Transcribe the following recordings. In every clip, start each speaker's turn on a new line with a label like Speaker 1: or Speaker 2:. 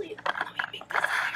Speaker 1: actually, let me make this higher.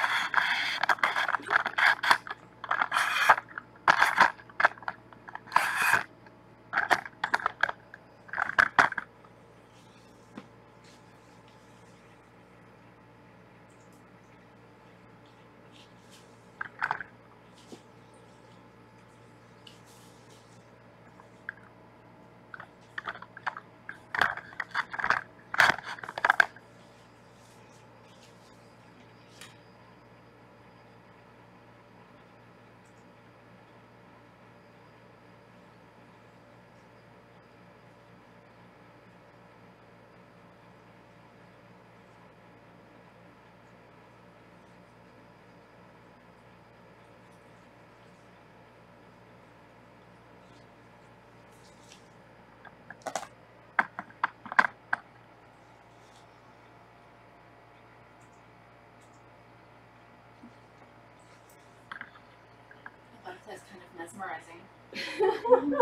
Speaker 1: That's kind of mesmerizing.
Speaker 2: Come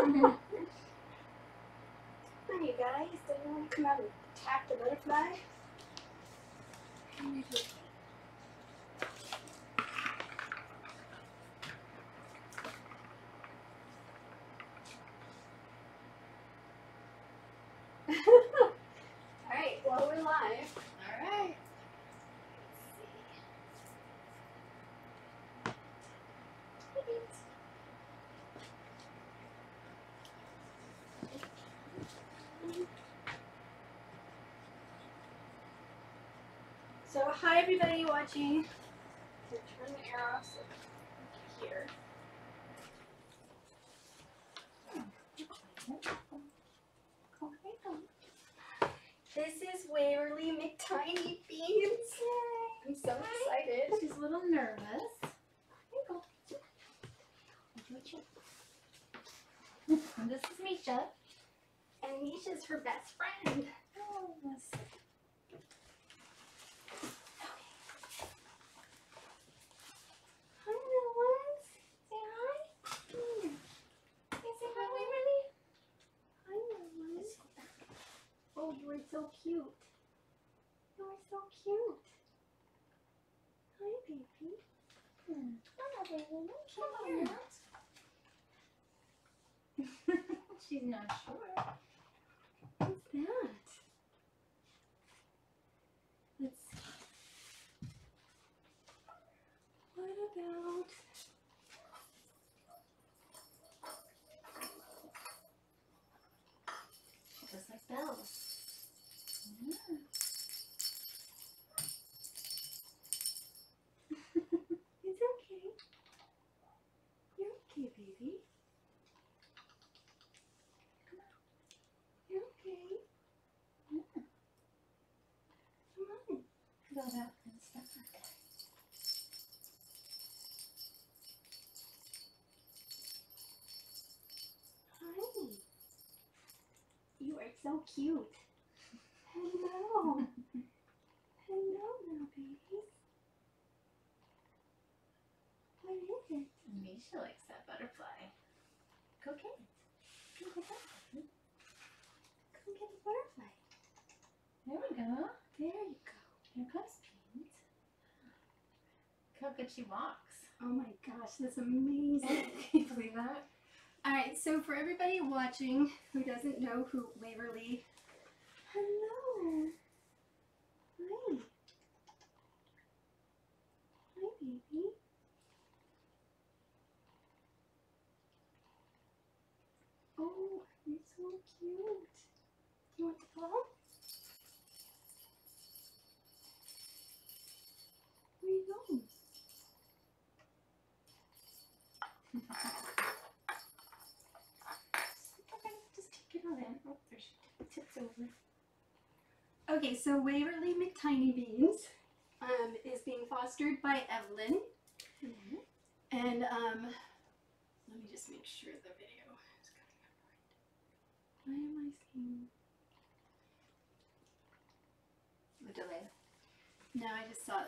Speaker 2: on, you guys. Don't you want to come out and attack the butterfly? Alright, well, we're live.
Speaker 1: Alright.
Speaker 2: So, hi everybody watching. Turn the air off so I can hear. This is Waverly McTinyBeans. I'm so excited.
Speaker 1: She's a little nervous. And this is Misha.
Speaker 2: And Misha's her best friend.
Speaker 1: Oh, yes.
Speaker 2: Hi, little ones. Say hi. Hey, say hi, Waverly. Hi, little ones. Oh, you are so cute. You are so cute. Hi, baby. Hello, baby. Come on.
Speaker 1: She's not sure.
Speaker 2: What's that? Let's see. What about...
Speaker 1: Just like bells. Yeah.
Speaker 2: It's okay. You're okay, baby. You're okay.
Speaker 1: Yeah.
Speaker 2: Come on.
Speaker 1: Go out and stuff like that.
Speaker 2: Hi. You are so cute. Hello. Hello, little baby. What is it?
Speaker 1: Misha likes that butterfly. Go get it.
Speaker 2: Come get that. Come get the butterfly.
Speaker 1: There we go.
Speaker 2: There you go.
Speaker 1: Here comes Beans. Look how good she walks.
Speaker 2: Oh my gosh, that's amazing.
Speaker 1: Can you believe that?
Speaker 2: Alright, so for everybody watching who doesn't know who Waverly... Hello. Hi. Hi, baby. Oh, you're so cute. You want the ball? Where are you going?
Speaker 1: Okay, just take it on in. Oh, there she tips over.
Speaker 2: Okay, so Waverly McTinyBeans is being fostered by Evelyn.
Speaker 1: Mm-hmm.
Speaker 2: And let me just make sure the video is coming up right. Why am I seeing?
Speaker 1: The delay.
Speaker 2: No, I just saw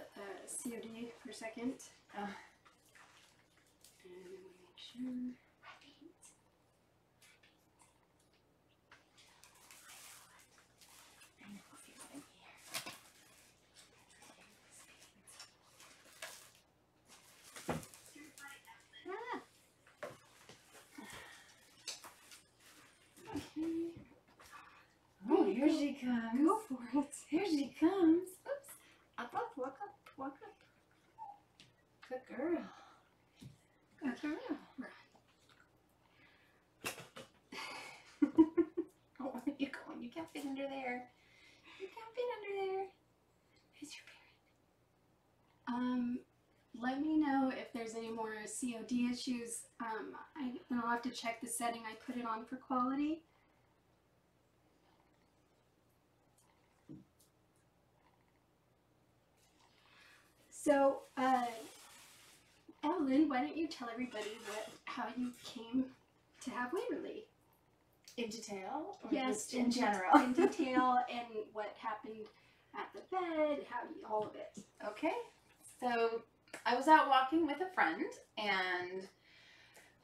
Speaker 2: COD for a second.
Speaker 1: Oh.
Speaker 2: And I want to make sure.
Speaker 1: Here she comes.
Speaker 2: Go for it.
Speaker 1: Here she comes. Oops. Up, walk up, walk up. Good girl. Good girl. Oh, where are you going? You can't fit under there. You can't fit under there. Who's your parent?
Speaker 2: Let me know if there's any more COD issues. Then I'll have to check the setting I put it on for quality. So, Evelyn, why don't you tell everybody how you came to have Waverly?
Speaker 1: In detail? Or
Speaker 2: Yes,
Speaker 1: just in general.
Speaker 2: In detail, and what happened at the bed, all of it.
Speaker 1: Okay. So I was out walking with a friend, and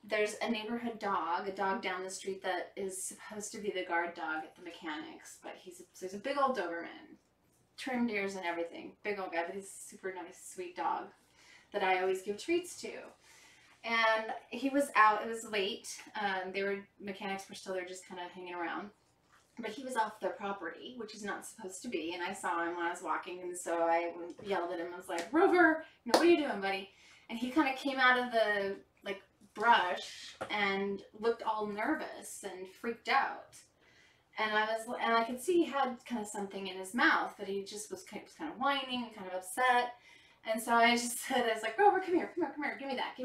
Speaker 1: there's a neighborhood dog, a dog down the street that is supposed to be the guard dog at the mechanics, but he's a big old Doberman, trimmed ears and everything, big old guy, but he's a super nice, sweet dog that I always give treats to. And he was out, it was late, mechanics were still there just kind of hanging around, but he was off their property, which he's not supposed to be, and I saw him when I was walking, and so I yelled at him. I was like, Rover, what are you doing, buddy? And he kind of came out of the, brush and looked all nervous and freaked out. And I could see he had kind of something in his mouth, but he just was kind of whining and kind of upset. And so I just said, I was like, Rover, come here, give me that.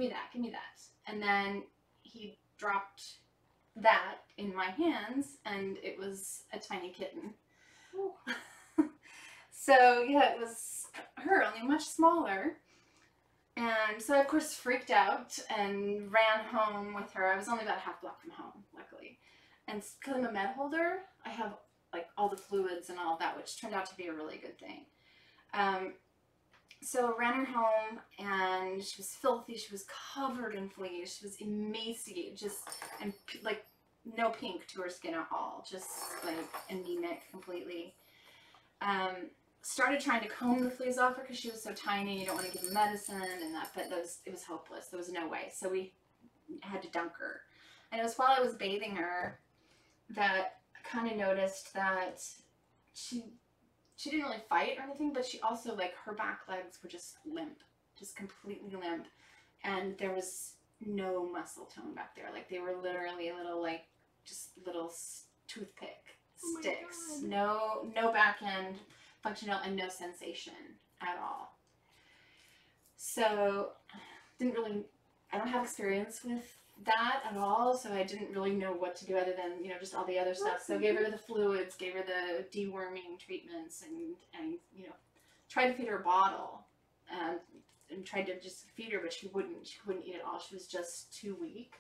Speaker 1: And then he dropped that in my hands, and it was a tiny kitten. So yeah, it was her, only much smaller. And so I of course freaked out and ran home with her. I was only about a half block from home, luckily. And because I'm a med holder, I have all the fluids and all of that, which turned out to be a really good thing. So ran her home, and she was filthy. She was covered in fleas. She was emaciated, and no pink to her skin at all, just anemic completely. Started trying to comb the fleas off her because she was so tiny. You don't want to give her medicine and that, but it was hopeless. There was no way. So we had to dunk her. And it was while I was bathing her that I kind of noticed that she didn't really fight or anything, but she also, her back legs were just limp, just completely limp. And there was no muscle tone back there. They were literally just little toothpick sticks. No back end functional and no sensation at all. So I don't have experience with that at all, so I didn't really know what to do other than, just all the other stuff. So gave her the fluids, gave her the deworming treatments, and tried to feed her a bottle, and tried to just feed her, but she wouldn't eat at all. She was just too weak,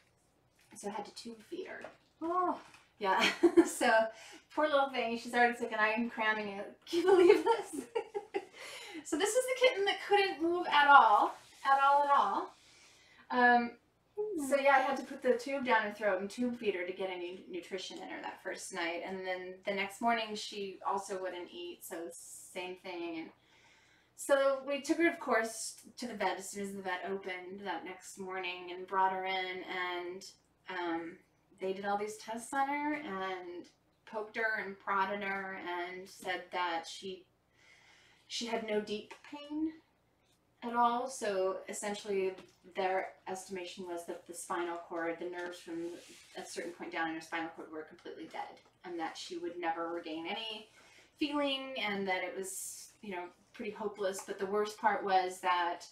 Speaker 1: so I had to tube feed her.
Speaker 2: Oh.
Speaker 1: Yeah. So poor little thing, she's already sick and I'm cramming it. Can you believe this? So this is the kitten that couldn't move at all. So yeah, I had to put the tube down her throat and tube feed her to get any nutrition in her that first night. And then the next morning she also wouldn't eat, so same thing. And so we took her, of course, to the vet as soon as the vet opened that next morning and brought her in, and they did all these tests on her and poked her and prodded her and said that she had no deep pain at all. So essentially their estimation was that the spinal cord, the nerves from a certain point down in her spinal cord were completely dead, and that she would never regain any feeling, and that it was, pretty hopeless. But the worst part was that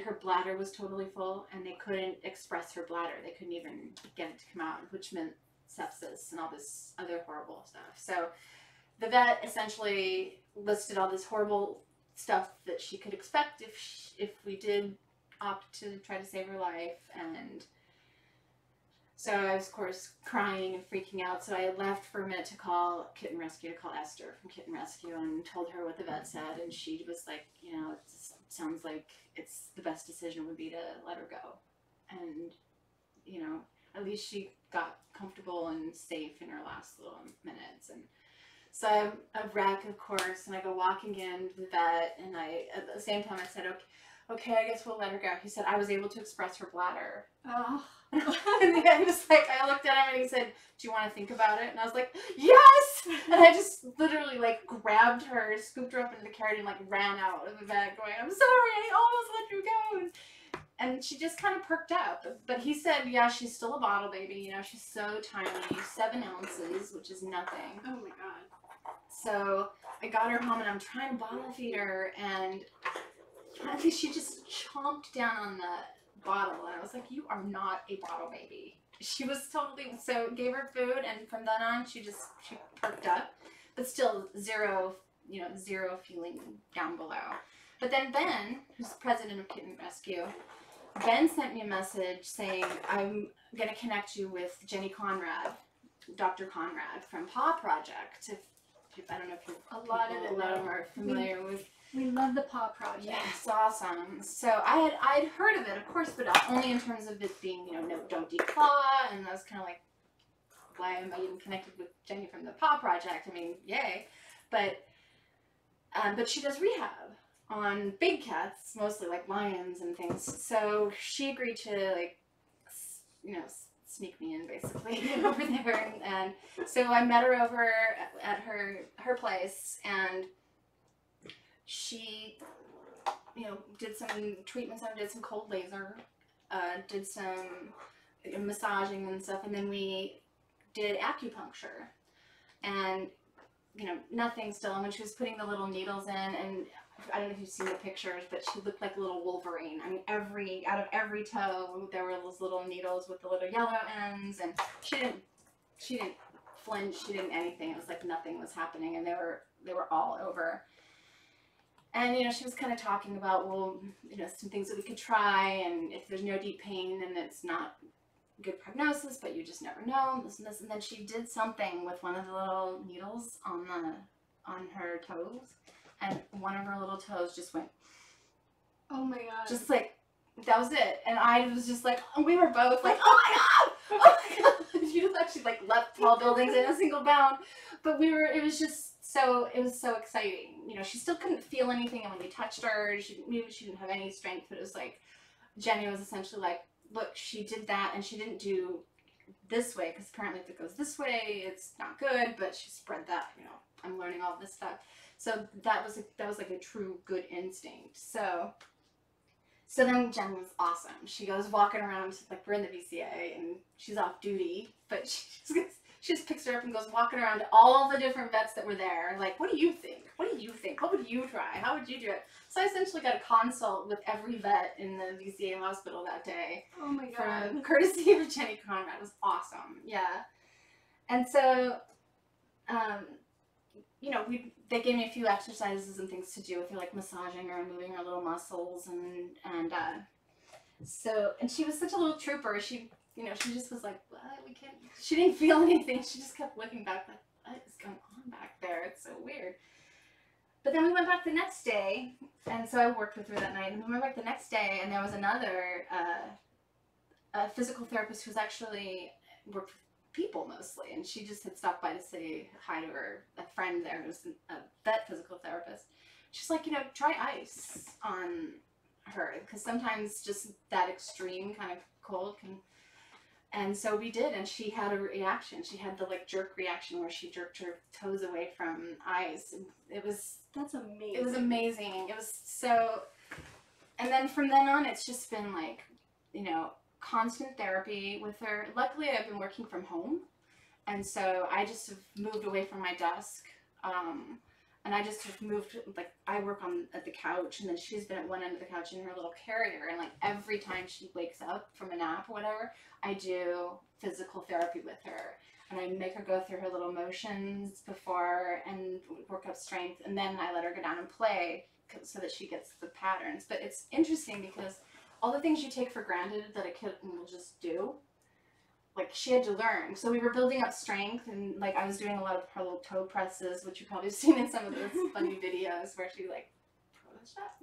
Speaker 1: her bladder was totally full, and they couldn't express her bladder. They couldn't even get it to come out, which meant sepsis and all this other horrible stuff. So the vet essentially listed all this horrible stuff that she could expect if we did opt to try to save her life. And so I was, of course, crying and freaking out. So I left for a minute to call Kitten Rescue, to call Esther from Kitten Rescue, and told her what the vet said. And she was like, it sounds like it's the best decision would be to let her go. And, at least she got comfortable and safe in her last little minutes. And so I'm a wreck, of course, and I go walking in to the vet, and at the same time I said, okay, I guess we'll let her go. He said, I was able to express her bladder.
Speaker 2: Oh.
Speaker 1: And the guy was like, I looked at him and he said, do you want to think about it? And I was like, yes! And I just literally like grabbed her, scooped her up into the carriage and like ran out of the bed going, I'm sorry, I almost let you go. And she just kind of perked up. But he said, yeah, she's still a bottle baby. You know, she's so tiny, 7 ounces, which is nothing.
Speaker 2: Oh my god.
Speaker 1: So I got her home and I'm trying to bottle feed her, and finally she just chomped down on the bottle, and I was like, you are not a bottle baby. She was totally, so gave her food, and from then on she perked up, but still zero feeling down below. But then Ben, who's president of Kitten Rescue, Ben sent me a message saying, I'm going to connect you with Jenny Conrad, Dr. Conrad from Paw Project. I don't know if
Speaker 2: a lot of them
Speaker 1: are familiar with.
Speaker 2: We love the Paw Project.
Speaker 1: Yes, awesome. So I'd heard of it, of course, but only in terms of it being, you know, no, don't declaw, and I was kind of like, why am I even connected with Jenny from the Paw Project? I mean, yay. But she does rehab on big cats, mostly like lions and things. So she agreed to, like, you know, sneak me in basically over there, and so I met her over at her place, and she, you know, did some treatments. I did some cold laser, did some massaging and stuff, and then we did acupuncture, and you know, nothing still. And when she was putting the little needles in, and I don't know if you've seen the pictures, but she looked like a little Wolverine. I mean, out of every toe, there were those little needles with the little yellow ends, and she didn't flinch, she didn't anything. It was like nothing was happening, and they were all over. And, you know, she was kind of talking about, well, you know, some things that we could try, and if there's no deep pain, then it's not good prognosis, but you just never know, this and this. And then she did something with one of the little needles on her toes, and one of her little toes just went,
Speaker 2: oh my god,
Speaker 1: just like, that was it. And I was just like, we were both like, oh my god, oh my god. She just actually like left tall buildings in a single bound, but it was so exciting. You know, she still couldn't feel anything, and when we touched her, she didn't have any strength, but it was like, Jenny was essentially like, look, she did that, and she didn't do this way, because apparently if it goes this way, it's not good, but she spread that, you know, I'm learning all this stuff. So that was like a true good instinct. So then Jen was awesome. She goes walking around, like we're in the VCA, and she's off duty, but she just picks her up and goes walking around to all the different vets that were there. Like, what do you think? What do you think? What would you try? How would you do it? So I essentially got a consult with every vet in the VCA hospital that day.
Speaker 2: Oh my god.
Speaker 1: From courtesy of Jenny Conrad. It was awesome. Yeah. And so, you know, they gave me a few exercises and things to do with her, like massaging her and moving her little muscles, and she was such a little trooper. She, you know, she just was like, what? We can't. She didn't feel anything. She just kept looking back, like, what is going on back there? It's so weird. But then we went back the next day, and so I worked with her that night, and we went back the next day, and there was another physical therapist who's actually worked with people mostly, and she just had stopped by to say hi to her, a friend there who's a vet physical therapist. She's like, you know, try ice on her, because sometimes just that extreme kind of cold can. And so we did, and she had a reaction. She had the like jerk reaction where she jerked her toes away from ice.
Speaker 2: That's amazing.
Speaker 1: It was amazing. It was so, and then from then on, it's just been like, you know, constant therapy with her. Luckily, I've been working from home, and so I just have moved away from my desk, and I just have moved, like, I work at the couch, and then she's been at one end of the couch in her little carrier, and like every time she wakes up from a nap or whatever, I do physical therapy with her, and I make her go through her little motions before and work up strength, and then I let her go down and play so that she gets the patterns. But it's interesting because all the things you take for granted that a kitten will just do, like, she had to learn. So we were building up strength, and like I was doing a lot of her little toe presses, which you've probably seen in some of those funny videos where she like push up.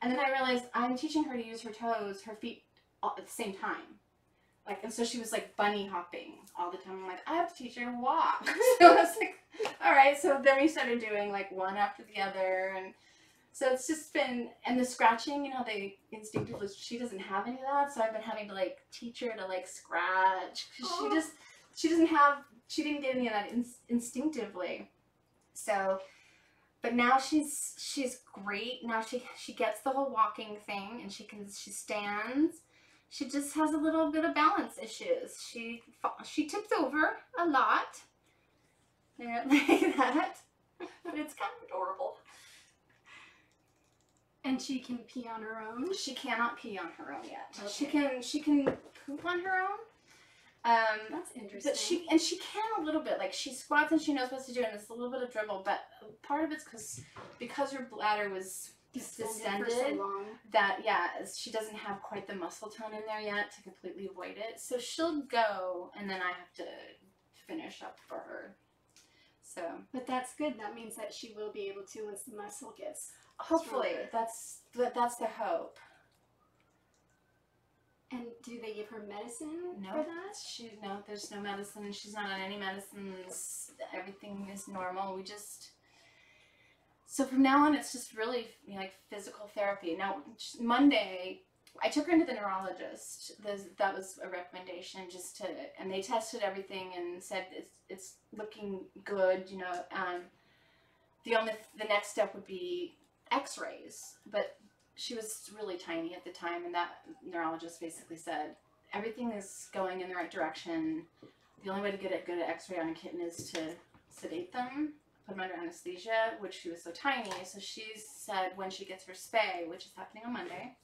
Speaker 1: And then I realized I'm teaching her to use her toes, her feet all at the same time. Like, and so she was like bunny hopping all the time. I'm like, I have to teach her to walk. So I was like, all right. So then we started doing like one after the other, and So it's just been, and the scratching, you know, they instinctively, she doesn't have any of that, so I've been having to like teach her to like scratch. She didn't get any of that instinctively. So, but now she's great. Now she gets the whole walking thing, and she stands. She just has a little bit of balance issues. She tips over a lot. Yeah, like that. But it's kind of adorable.
Speaker 2: And she can pee on her own?
Speaker 1: She cannot pee on her own yet.
Speaker 2: Okay.
Speaker 1: She can poop on her own.
Speaker 2: That's interesting.
Speaker 1: But she can a little bit. Like she squats and she knows what to do, and it's a little bit of dribble. But part of it's because her bladder was distended
Speaker 2: for so long.
Speaker 1: That she doesn't have quite the muscle tone in there yet to completely avoid it. So she'll go, and then I have to finish up for her. So.
Speaker 2: But that's good. That means that she will be able to once the muscle gets.
Speaker 1: Hopefully,
Speaker 2: stronger.
Speaker 1: that's the hope.
Speaker 2: And do they give her medicine
Speaker 1: No,
Speaker 2: for that?
Speaker 1: There's no medicine. She's not on any medicines. Everything is normal. So from now on, it's just really like physical therapy. Now, Monday, I took her into the neurologist. That was a recommendation and they tested everything and said it's looking good. You know, the next step would be X-rays, but she was really tiny at the time, and that neurologist basically said everything is going in the right direction. The only way to get a good X-ray on a kitten is to sedate them, put them under anesthesia, which she was so tiny. So she said when she gets her spay, which is happening on Monday,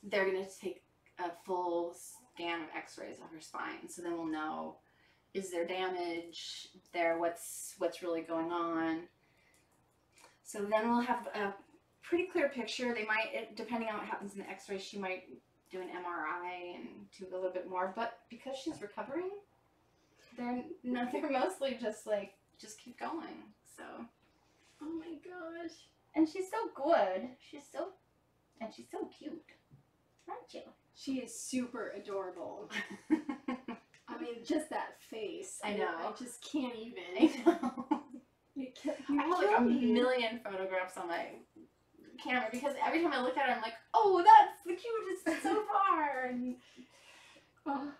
Speaker 1: they're going to take a full scan of X-rays of her spine. So then we'll know, is there damage there? What's really going on? So then we'll have a pretty clear picture. They might, depending on what happens in the X-ray, she might do an MRI and do a little bit more. But because she's recovering, they're mostly just keep going. So,
Speaker 2: oh my gosh!
Speaker 1: And she's so good. She's so cute, aren't you?
Speaker 2: She is super adorable. I mean, just that face.
Speaker 1: I know.
Speaker 2: I just can't even.
Speaker 1: I know. I have like a million photographs on my camera because every time I look at her, I'm like, oh, that's the cutest so far. And,
Speaker 2: oh,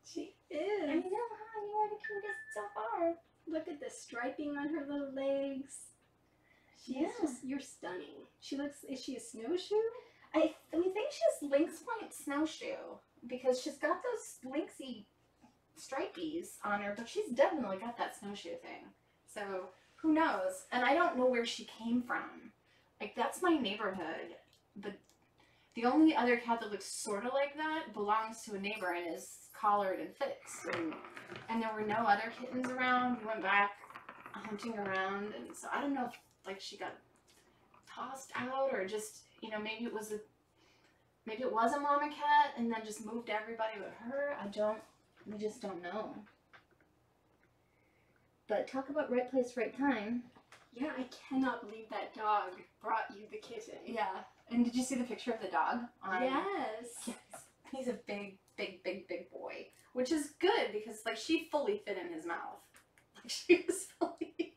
Speaker 2: she is.
Speaker 1: I know, huh? You are the cutest so far.
Speaker 2: Look at the striping on her little legs. You're stunning. Is she a snowshoe?
Speaker 1: We think she's lynx point snowshoe because she's got those lynxy stripies on her, but she's definitely got that snowshoe thing. So who knows? And I don't know where she came from. Like, that's my neighborhood, but the only other cat that looks sort of like that belongs to a neighbor and is collared and fixed. And there were no other kittens around. We went back hunting around, and so I don't know if, like, she got tossed out or just, you know, maybe it was a mama cat and then just moved everybody with her. We just don't know. But talk about right place, right time.
Speaker 2: Yeah, I cannot believe that dog brought you the kitten.
Speaker 1: Yeah. And did you see the picture of the dog?
Speaker 2: Yes.
Speaker 1: Yes. He's a big boy. Which is good because, like, she fully fit in his mouth. Like, she was fully...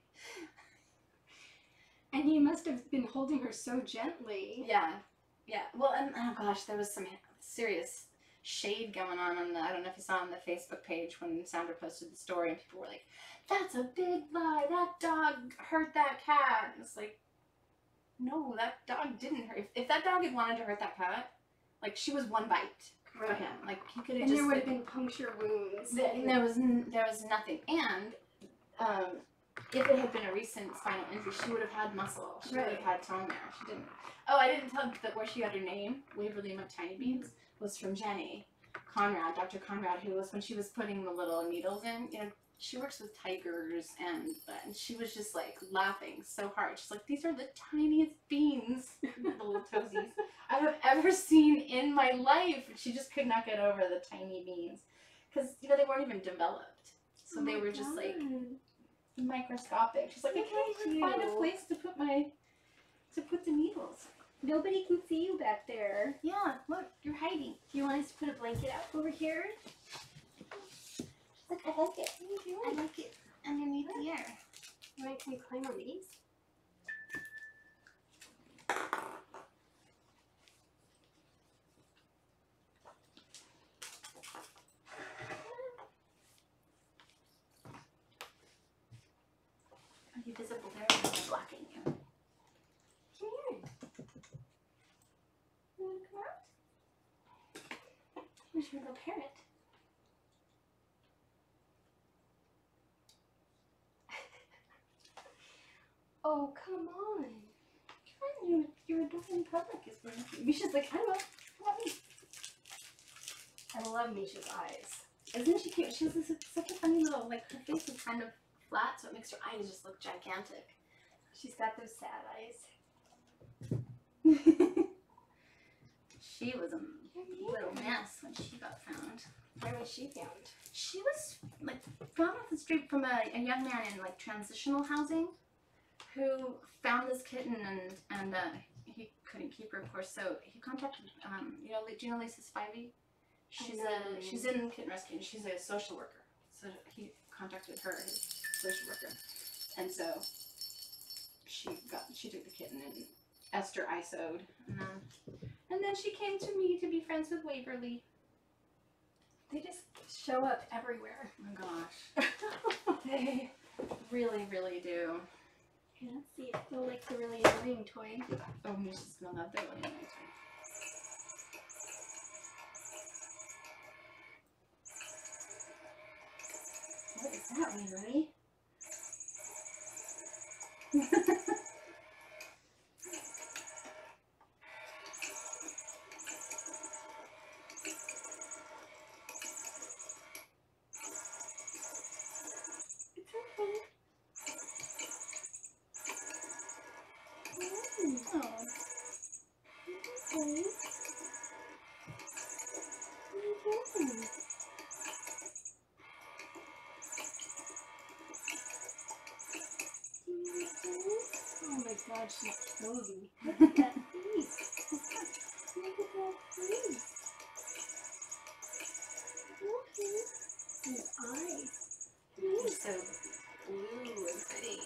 Speaker 2: And he must have been holding her so gently.
Speaker 1: Yeah. Yeah. Well, and, oh gosh, there was some serious shade going on I don't know if you saw on the Facebook page when Sandra posted the story and people were like, that's a big lie, that dog hurt that cat. And it's like, no, that dog didn't hurt. If that dog had wanted to hurt that cat, like, she was one bite for him. Like, he could have just...
Speaker 2: And there would have been puncture wounds.
Speaker 1: There was nothing. And if it had been a recent spinal injury, she would have had muscle. She would have had tone there. She didn't. Oh, I didn't tell that where she got her name, Waverly McTinyBeans, was from Jenny Conrad, Dr. Conrad, who was, when she was putting the little needles in, you know, she works with tigers, and she was just, like, laughing so hard. She's like, these are the tiniest beans, the little toesies, I have ever seen in my life. She just could not get over the tiny beans. Because, you know, they weren't even developed. So they were just, like, microscopic. She's like, I can't even find a place to put the needles.
Speaker 2: Nobody can see you back there.
Speaker 1: Yeah, look, you're hiding.
Speaker 2: Do you want us to put a blanket out over here?
Speaker 1: Look, I like it. I like it underneath the air.
Speaker 2: You want to climb on these? Where's my little parrot? Oh, come on. Come on, you're adoring public is working. Misha's like, I love me. I love Misha's eyes. Isn't she cute? She has this, such a funny little, like, her face is kind of flat, so it makes her eyes just look gigantic. She's got those sad eyes. She was a little mess when she got found.
Speaker 1: Where was she found?
Speaker 2: She was, like, found off the street from a young man in, like, transitional housing who found this kitten and he couldn't keep her, of course, so he contacted, you know, do you know Lisa Spivey? She's in Kitten Rescue, and she's a social worker. So he contacted her, his social worker, and so she took the kitten and Esther ISO'd, and then she came to me to be friends with Waverly.
Speaker 1: They just show up everywhere.
Speaker 2: Oh my gosh, they really, really do.
Speaker 1: Here, let's see if they'll like the really annoying toy.
Speaker 2: Oh, Misha's gonna love that really annoying toy.
Speaker 1: What is that, Waverly? It's okay. Oh. Okay. What are you doing? Oh my god, she's cozy. Look at that face. Look at that face. Okay. His eyes.
Speaker 2: He's so blue and pretty.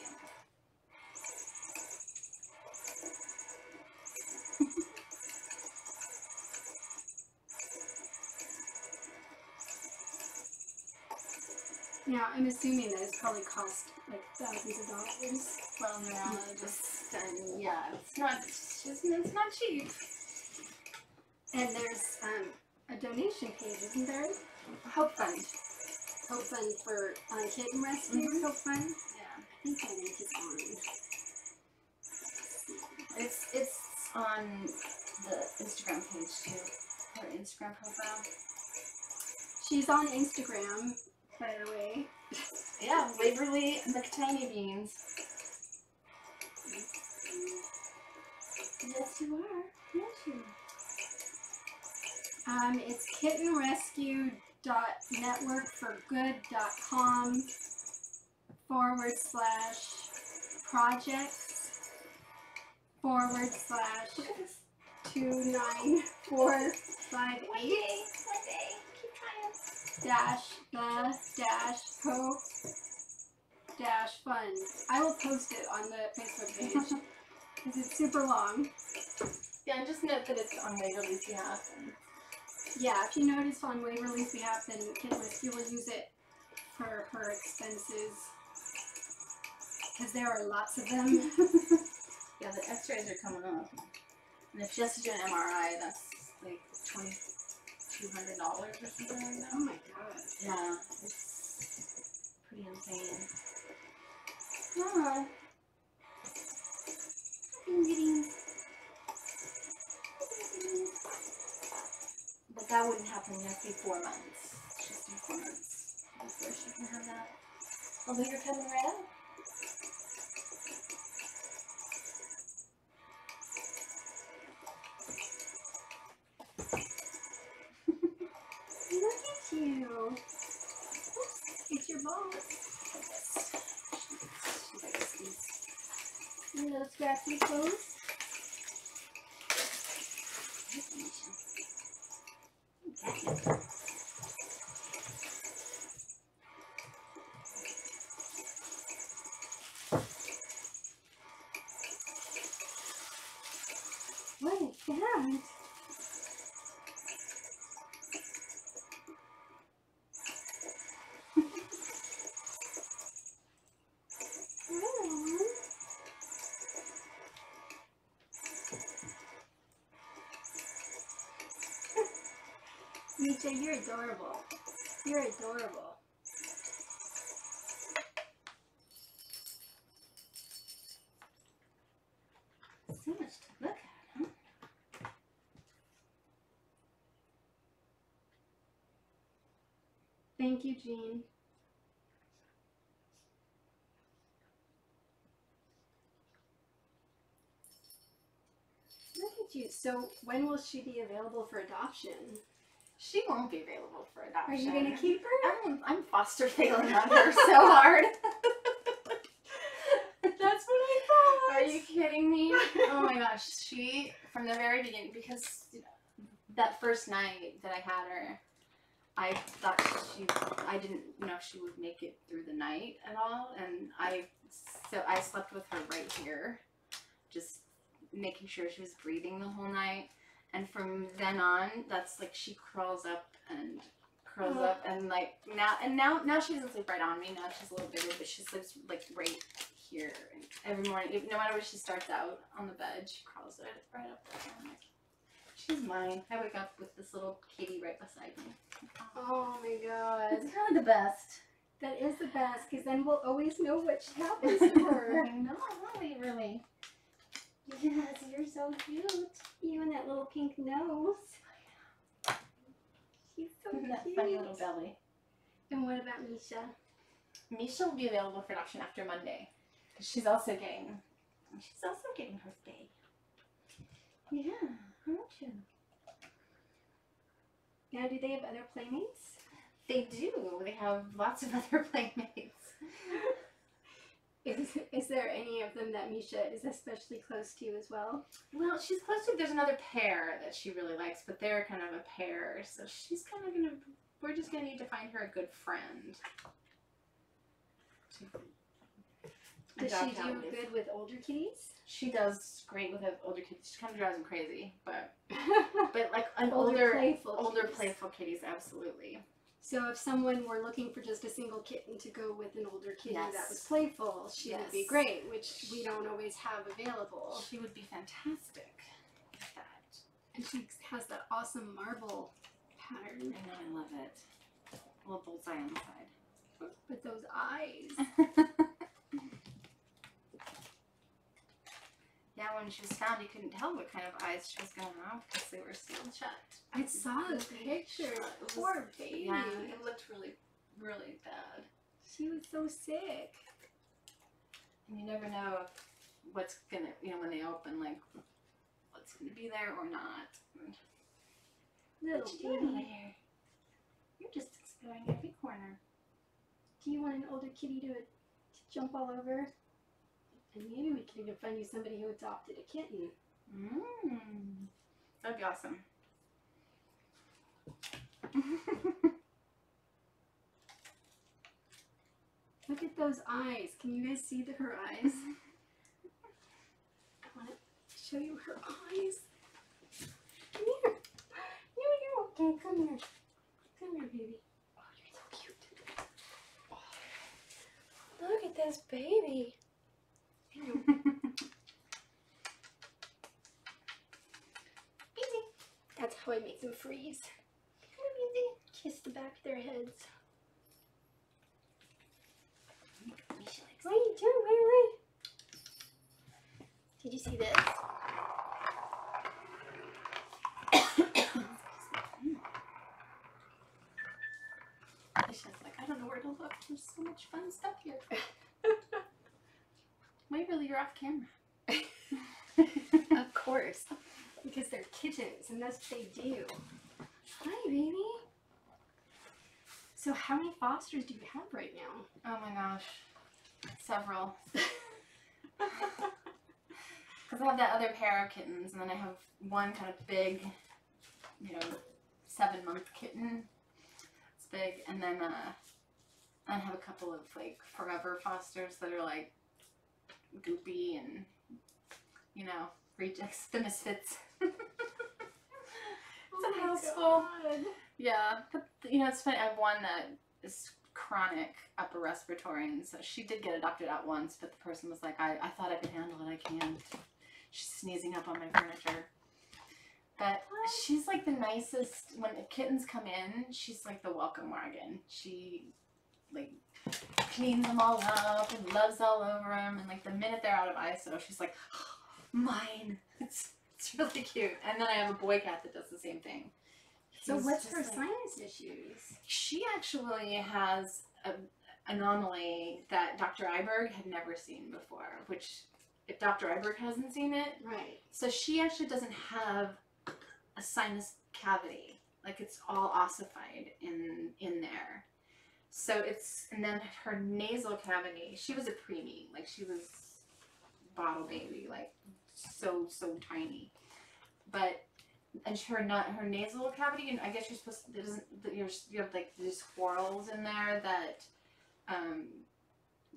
Speaker 1: Now, I'm assuming that it's probably cost like thousands of dollars.
Speaker 2: Well, no, just, yeah, it's not cheap.
Speaker 1: And there's a donation page, isn't there?
Speaker 2: Hope Fund.
Speaker 1: Hope Fund for Kitten Rescue.
Speaker 2: Mhm.
Speaker 1: Hope Fund.
Speaker 2: Yeah.
Speaker 1: I think that link is on.
Speaker 2: It's on the Instagram page too. Her Instagram profile.
Speaker 1: She's on Instagram, by the way.
Speaker 2: Yeah, Waverly McTinyBeans.
Speaker 1: Yes, you are. Yes, you are. It's kittenrescue.networkforgood.com /projects/29458
Speaker 2: One day, keep trying.
Speaker 1: _hope-fund. I will post it on the Facebook page because it's super long.
Speaker 2: Yeah, and just note that it's on Waverly's behalf. And
Speaker 1: Yeah, if you notice on Waverly's behalf, then Kitten Rescue will use it for her expenses because there are lots of them.
Speaker 2: yeah, the X-rays are coming up, and if she has to do an MRI, that's like $2,200 or something like that.
Speaker 1: Oh my god.
Speaker 2: Yeah, it's pretty insane. Oh. But that wouldn't happen. It has to be 4 months. Just be 4 months before she can have that. Although you're coming right up.
Speaker 1: Look at you. Oops, it's your ball.
Speaker 2: She likes these.
Speaker 1: You little scratchy toes. What is that?
Speaker 3: Misha, you're adorable. You're adorable.
Speaker 1: So much to look at, huh?
Speaker 3: Thank you, Jean. Look at you. So when will she be available for adoption?
Speaker 1: She won't be available for adoption.
Speaker 3: Are you going to keep her?
Speaker 1: I'm foster failing on her so hard.
Speaker 3: That's what I thought.
Speaker 1: Are you kidding me? Oh my gosh, she, from the very beginning, because that first night that I had her, I thought I didn't know if she would make it through the night at all, and so I slept with her right here, just making sure she was breathing the whole night, and from then on, that's like she curls up and like now she doesn't sleep right on me, now she's a little bigger, but she sleeps like right here, and every morning, no matter where she starts out on the bed, she crawls right up there. I'm like, she's mine. I wake up with this little kitty right beside me.
Speaker 3: Oh my god.
Speaker 1: It's really the best.
Speaker 3: That is the best, because then we'll always know what happens to her.
Speaker 1: I know, really.
Speaker 3: Yes, you're so cute. You and that little pink nose. She's so
Speaker 1: Look at that
Speaker 3: cute.
Speaker 1: funny little belly.
Speaker 3: And what about Misha?
Speaker 1: Misha will be available for adoption after Monday. She's also getting her spay. Yeah, aren't you?
Speaker 3: Now, do they have other playmates?
Speaker 1: They do. They have lots of other playmates.
Speaker 3: Is there any of them that Misha is especially close to as well?
Speaker 1: Well, she's close to, there's another pair that she really likes, but they're kind of a pair, so she's kind of we're just gonna need to find her a good friend.
Speaker 3: Does she do good with older kitties?
Speaker 1: She does great with older kids. She kind of drives them crazy, but like an
Speaker 3: older
Speaker 1: playful kitties, absolutely.
Speaker 3: So if someone were looking for just a single kitten to go with an older kitty that was playful, she would be great, which we don't always have available.
Speaker 1: She would be fantastic with that.
Speaker 3: And she has that awesome marble pattern.
Speaker 1: I know, I love it. A little bullseye on the side.
Speaker 3: With those eyes.
Speaker 1: Yeah, when she was found, you couldn't tell what kind of eyes she was going to have because they were sealed shut.
Speaker 3: I saw the picture. Poor baby.
Speaker 1: Yeah, it looked really, really bad.
Speaker 3: She was so sick.
Speaker 1: And you never know what's going to, when they open, like, what's going to be there or not.
Speaker 3: Little baby.
Speaker 1: You're just exploring every corner.
Speaker 3: Do you want an older kitty to jump all over? And maybe we could even find you somebody who adopted a kitten.
Speaker 1: That'd be awesome.
Speaker 3: Look at those eyes. Can you guys see her eyes? I want to show you her eyes. Come here. You're okay. Come here. Come here, baby. Oh, you're so cute. Oh. Look at this baby. Easy. That's how I make them freeze. Easy. Kiss the back of their heads. What are you doing, Waverly? Did you see this?
Speaker 1: Misha's like, I don't know where to look. There's so much fun stuff here. Waverly, you're off camera.
Speaker 3: Of course. Because they're kittens and that's what they do. Hi, baby. So how many fosters do you have right now?
Speaker 1: Oh my gosh. Several. Because I have that other pair of kittens, and then I have one kind of big, 7-month kitten. It's big, and then I have a couple of like forever fosters that are like goopy and rejects, the misfits. It's a house full. Yeah, but it's funny. I have one that is chronic upper respiratory, and so she did get adopted out once, but the person was like, I thought I could handle it. I can't. She's sneezing up on my furniture. But she's like the nicest. When the kittens come in, she's like the welcome wagon. She like cleans them all up and loves all over them. And like the minute they're out of ISO, she's like, oh, mine. It's really cute. And then I have a boy cat that does the same thing.
Speaker 3: So
Speaker 1: He's
Speaker 3: what's
Speaker 1: just
Speaker 3: her
Speaker 1: like-
Speaker 3: sinus issues?
Speaker 1: She actually has an anomaly that Dr. Iberg had never seen before, which if Dr. Iberg hasn't seen it,
Speaker 3: Right.
Speaker 1: so she actually doesn't have a sinus cavity. Like it's all ossified in there. So it's, and then her nasal cavity, she was a preemie, like she was bottle baby, like so tiny. But and her nasal cavity, and I guess you're supposed to, you have like these whorls in there that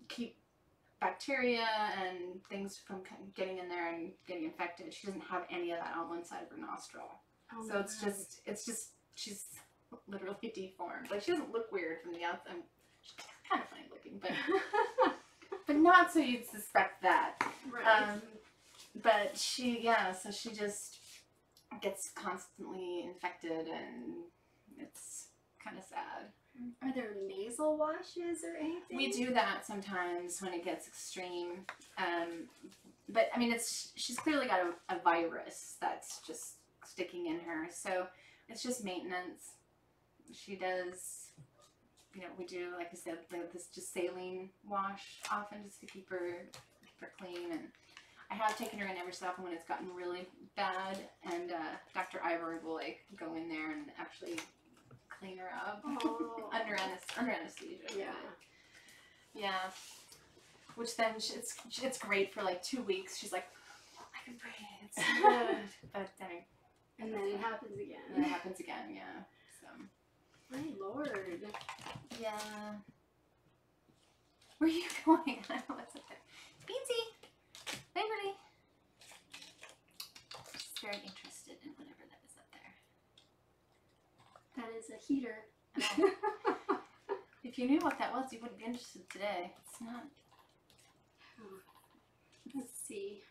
Speaker 1: keep bacteria and things from getting in there and getting infected. She doesn't have any of that on one side of her nostril.
Speaker 3: Oh
Speaker 1: So it's just she's literally deformed. Like she doesn't look weird from the outside. She's kind of funny looking, but not so you'd suspect that.
Speaker 3: right.
Speaker 1: But she so she just gets constantly infected, and it's kind of sad.
Speaker 3: Are there nasal washes or anything?
Speaker 1: We do that sometimes when it gets extreme. But I mean, she's clearly got a virus that's just sticking in her. So it's just maintenance. She does, we do, like I said, this just saline wash often just to keep her clean. And I have taken her in every so often when it's gotten really bad. And Dr. Iberg will like go in there and actually clean her up under anesthesia. Yeah. Which then it's great for like 2 weeks. She's like, oh, I can breathe. It's so good. But then
Speaker 3: and then it happens again.
Speaker 1: And then it happens again. Yeah. So.
Speaker 3: My lord.
Speaker 1: Yeah. Where are you going? I don't know what's up there. Beansy. Waverly. She's very interested in whatever that is up there.
Speaker 3: That is a heater.
Speaker 1: Oh. If you knew what that was, you wouldn't be interested today. It's not.
Speaker 3: Let's see.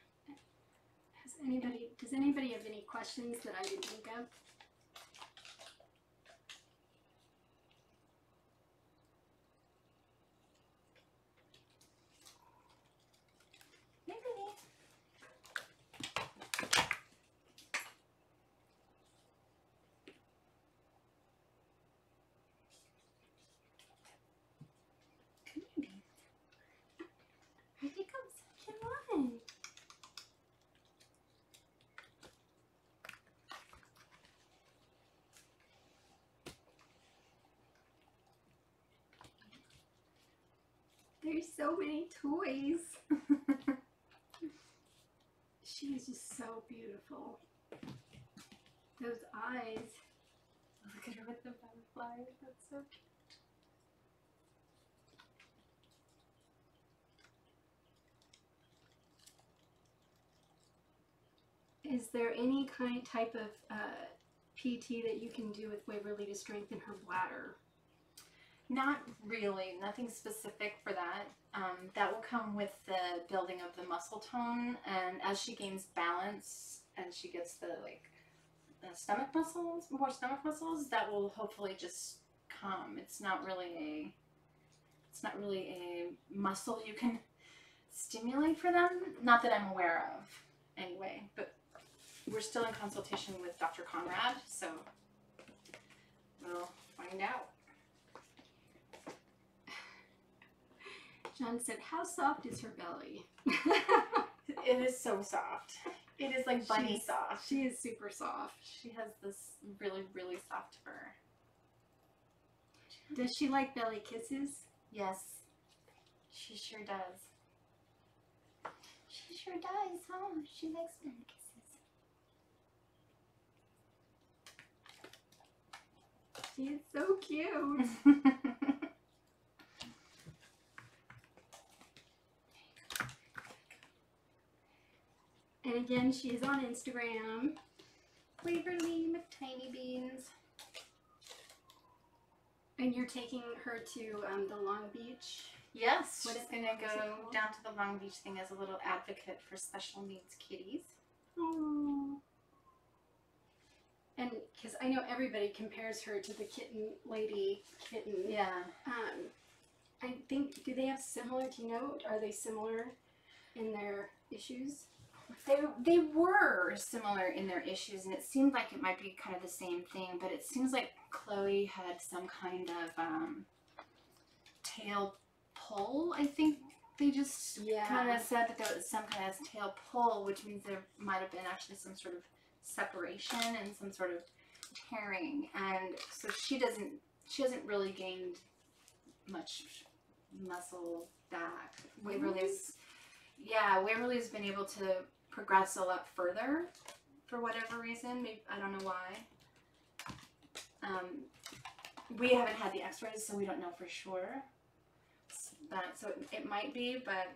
Speaker 3: Does anybody have any questions that I didn't think of?
Speaker 1: Waverly. Come here, baby. Here he comes.
Speaker 3: Come on. There's so many toys. She is just so beautiful. Those eyes.
Speaker 1: Look at her with the butterflies. That's so cute.
Speaker 3: Is there any type of PT that you can do with Waverly to strengthen her bladder?
Speaker 1: Not really, nothing specific for that. That will come with the building of the muscle tone, and as she gains balance and she gets the stomach muscles, more stomach muscles, that will hopefully just come. It's not really a muscle you can stimulate for them. Not that I'm aware of, anyway. But we're still in consultation with Dr. Conrad, so we'll find out.
Speaker 3: John said, how soft is her belly?
Speaker 1: It is so soft. It is like bunny soft.
Speaker 3: She is super soft.
Speaker 1: She has this really, really soft fur.
Speaker 3: Does she like belly kisses?
Speaker 1: Yes, she sure does. She sure does, huh? She likes belly kisses.
Speaker 3: She is so cute. And again, she is on Instagram.
Speaker 1: Waverly McTinyBeans.
Speaker 3: And you're taking her to the Long Beach.
Speaker 1: Yes,
Speaker 3: What
Speaker 1: she's
Speaker 3: is-
Speaker 1: gonna
Speaker 3: what is it
Speaker 1: go
Speaker 3: called?
Speaker 1: down to the Long Beach thing as a little advocate for special needs kitties.
Speaker 3: Oh. And because I know everybody compares her to the kitten lady kitten.
Speaker 1: Yeah.
Speaker 3: I think, do they have similar, do you know, are they similar in their issues?
Speaker 1: They were similar in their issues, and it seemed like it might be kind of the same thing, but it seems like Chloe had some kind of tail pull. I think they just kind of said that there was some kind of tail pull, which means there might have been actually some sort of separation and some sort of tearing, and so she hasn't really gained much muscle back. Waverly's been able to progress a lot further for whatever reason. Maybe, I don't know why. We haven't had the x-rays, so we don't know for sure. So it might be, but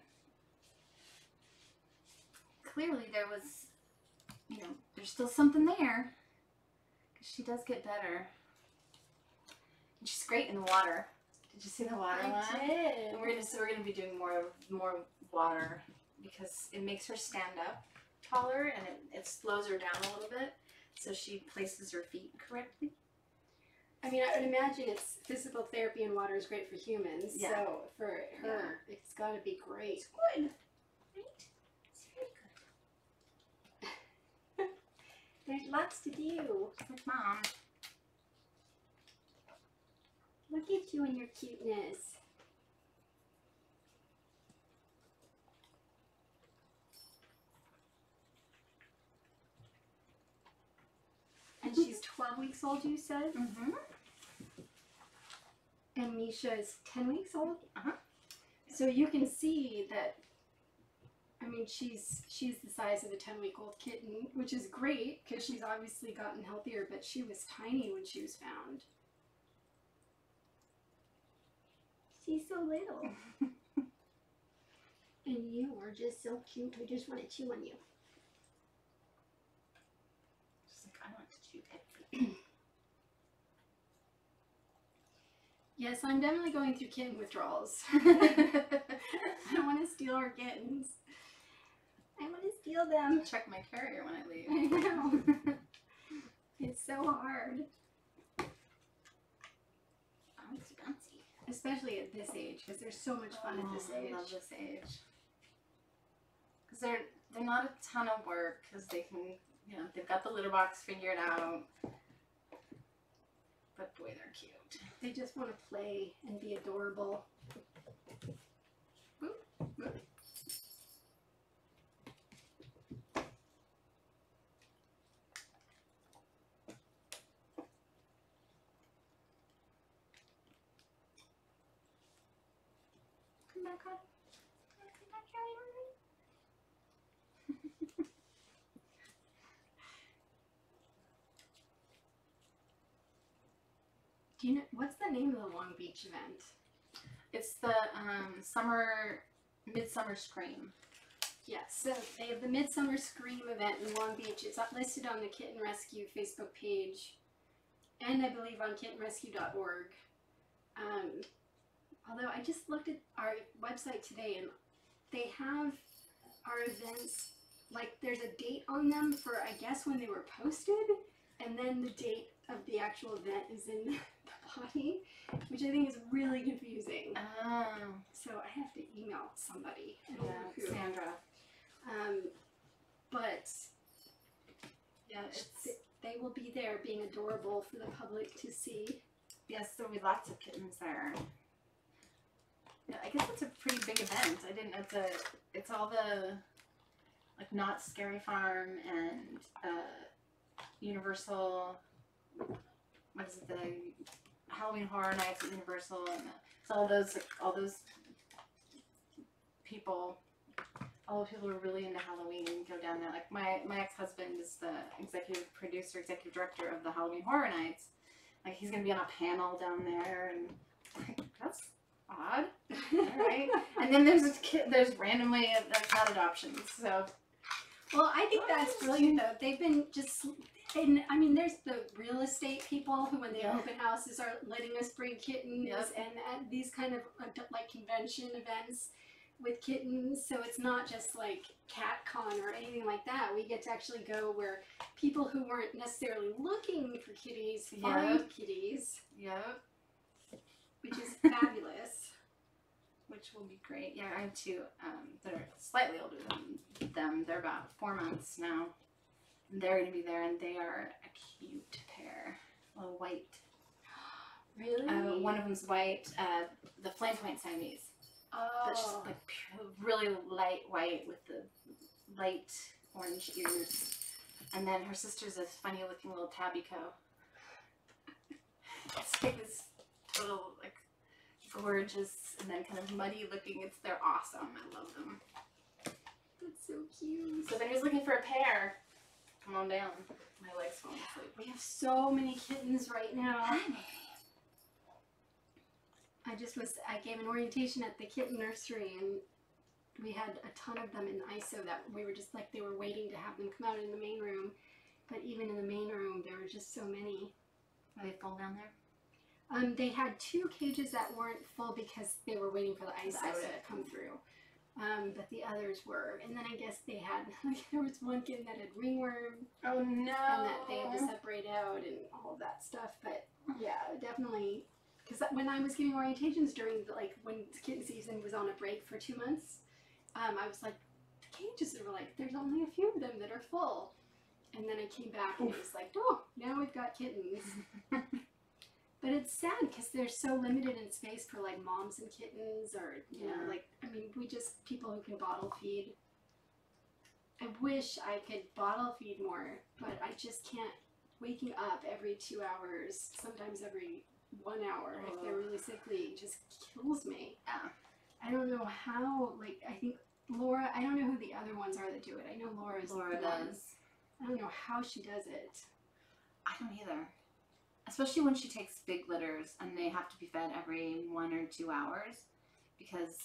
Speaker 1: clearly there was, there's still something there. 'Cause she does get better. And she's great in the water. Did you see the water one?
Speaker 3: I did.
Speaker 1: And we're gonna be doing more water because it makes her stand up taller and it slows her down a little bit, so she places her feet correctly.
Speaker 3: I mean, I would imagine it's physical therapy and water is great for humans.
Speaker 1: Yeah.
Speaker 3: So for her, it's got to be great.
Speaker 1: It's good, right? It's very good.
Speaker 3: There's lots to do.
Speaker 1: It's like Mom.
Speaker 3: Look at you and your cuteness. And she's 12 weeks old, you said?
Speaker 1: Mm-hmm.
Speaker 3: And Misha is 10 weeks old?
Speaker 1: Uh-huh.
Speaker 3: So you can see that, I mean, she's the size of a 10-week-old kitten, which is great because she's obviously gotten healthier, but she was tiny when she was found. She's so little. And you are just so cute. I just want to chew on you.
Speaker 1: She's like, I want to chew it.
Speaker 3: Yes, I'm definitely going through kitten withdrawals. I don't want to steal our kittens. I want to steal them.
Speaker 1: Check my carrier when I leave.
Speaker 3: I know. It's so hard.
Speaker 1: Bouncy, bouncy.
Speaker 3: Especially at this age, because there's so much fun at this age.
Speaker 1: I love this age. Because they're not a ton of work, because they can, they've got the litter box figured out. But boy, they're cute.
Speaker 3: They just want to play and be adorable.
Speaker 1: Boop, boop. Come back on. Come back here.
Speaker 3: Do you know what's the name of the Long Beach event?
Speaker 1: It's the Midsummer Scream.
Speaker 3: Yes, so they have the Midsummer Scream event in Long Beach. It's listed on the Kitten Rescue Facebook page, and I believe on kittenrescue.org. Although I just looked at our website today, and they have our events, like there's a date on them for, I guess, when they were posted, and then the date of the actual event is in the body, which I think is really confusing.
Speaker 1: Oh.
Speaker 3: So I have to email somebody. I don't know who.
Speaker 1: Sandra.
Speaker 3: But
Speaker 1: Yeah,
Speaker 3: they will be there being adorable for the public to see.
Speaker 1: yes, there'll be lots of kittens there. Yeah, I guess it's a pretty big event. I didn't know it's all the, like, Not Scary Farm and Universal, what is it, the Halloween Horror Nights at Universal, and it's all those people. All the people who are really into Halloween go down there. Like my ex-husband is the executive director of the Halloween Horror Nights. Like, he's gonna be on a panel down there, and like, that's odd. All right. And then there's randomly cat adoptions. So,
Speaker 3: Well, I think that's brilliant though. They've been just, and I mean, there's the real estate people who, when they open houses, are letting us bring kittens,
Speaker 1: Yep.
Speaker 3: and at these kind of like convention events, with kittens, so it's not just like CatCon or anything like that. We get to actually go where people who weren't necessarily looking for kitties find kitties,
Speaker 1: Yep.
Speaker 3: which is fabulous.
Speaker 1: Which will be great. Yeah, I have two that are slightly older than them. They're about 4 months now. And they're going to be there, and they are a cute pair. A white.
Speaker 3: Really?
Speaker 1: One of them's white, the flame point Siamese. But she's
Speaker 3: Oh.
Speaker 1: like really light white with the light orange ears. And then her sister's a funny looking little tabby coat. It's like this total like gorgeous and then kind of muddy looking. They're awesome. I love them.
Speaker 3: That's so cute.
Speaker 1: So if anyone's looking for a pair, come on down. My legs falling asleep.
Speaker 3: We have so many kittens right now. I gave an orientation at the kitten nursery, and we had a ton of them in ISO that we were just like, they were waiting to have them come out in the main room. But even in the main room, there were just so many.
Speaker 1: Are they full down there?
Speaker 3: They had 2 cages that weren't full because they were waiting for the ISO to come through. But the others were. And then I guess they had, like, there was one kitten that had ringworm.
Speaker 1: Oh no.
Speaker 3: And that they had to separate out and all of that stuff. But yeah, definitely. Because when I was giving orientations during, when kitten season was on a break for 2 months, I was like, the cages were like, there's only a few of them that are full. And then I came back and it was like, oh, now we've got kittens. But it's sad because they're so limited in space for like moms and kittens, or, you know, like, I mean, people who can bottle feed. I wish I could bottle feed more, but I just can't. Waking up every 2 hours, sometimes every 1 hour, if they're really sickly, just kills me.
Speaker 1: Yeah.
Speaker 3: I don't know how, like, I think Laura, I don't know who the other ones are that do it. I know
Speaker 1: Laura
Speaker 3: the
Speaker 1: does.
Speaker 3: one. I don't know how she does it.
Speaker 1: I don't either. Especially when she takes big litters and they have to be fed every 1 or 2 hours, because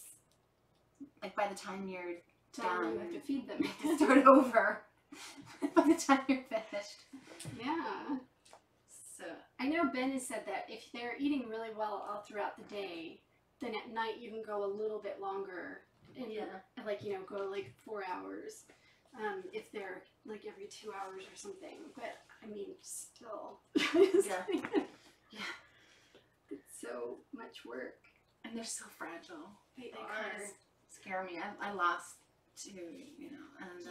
Speaker 1: like by the time you're done,
Speaker 3: You have to feed them.
Speaker 1: you have to start over by the time you're finished.
Speaker 3: Yeah.
Speaker 1: So
Speaker 3: I know Ben has said that if they're eating really well all throughout the day, then at night you can go a little bit longer and like, you know, go like 4 hours. If they're like every 2 hours or something. But I mean, still.
Speaker 1: Yeah.
Speaker 3: Yeah. It's so much work.
Speaker 1: and they're so fragile.
Speaker 3: They
Speaker 1: Kind
Speaker 3: are.
Speaker 1: of scare me. I lost 2, you know, and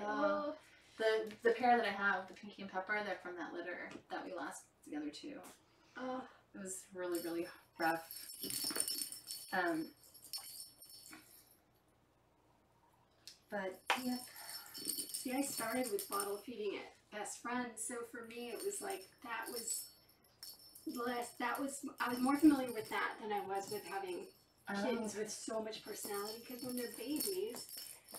Speaker 3: Well,
Speaker 1: the pair that I have, the Pinky and Pepper, they're from that litter that we lost together too. It was really, really rough. But
Speaker 3: yep. See, I started with bottle feeding at Best Friends, so for me it was like I was more familiar with that than I was with having kids with so much personality, because when they're babies,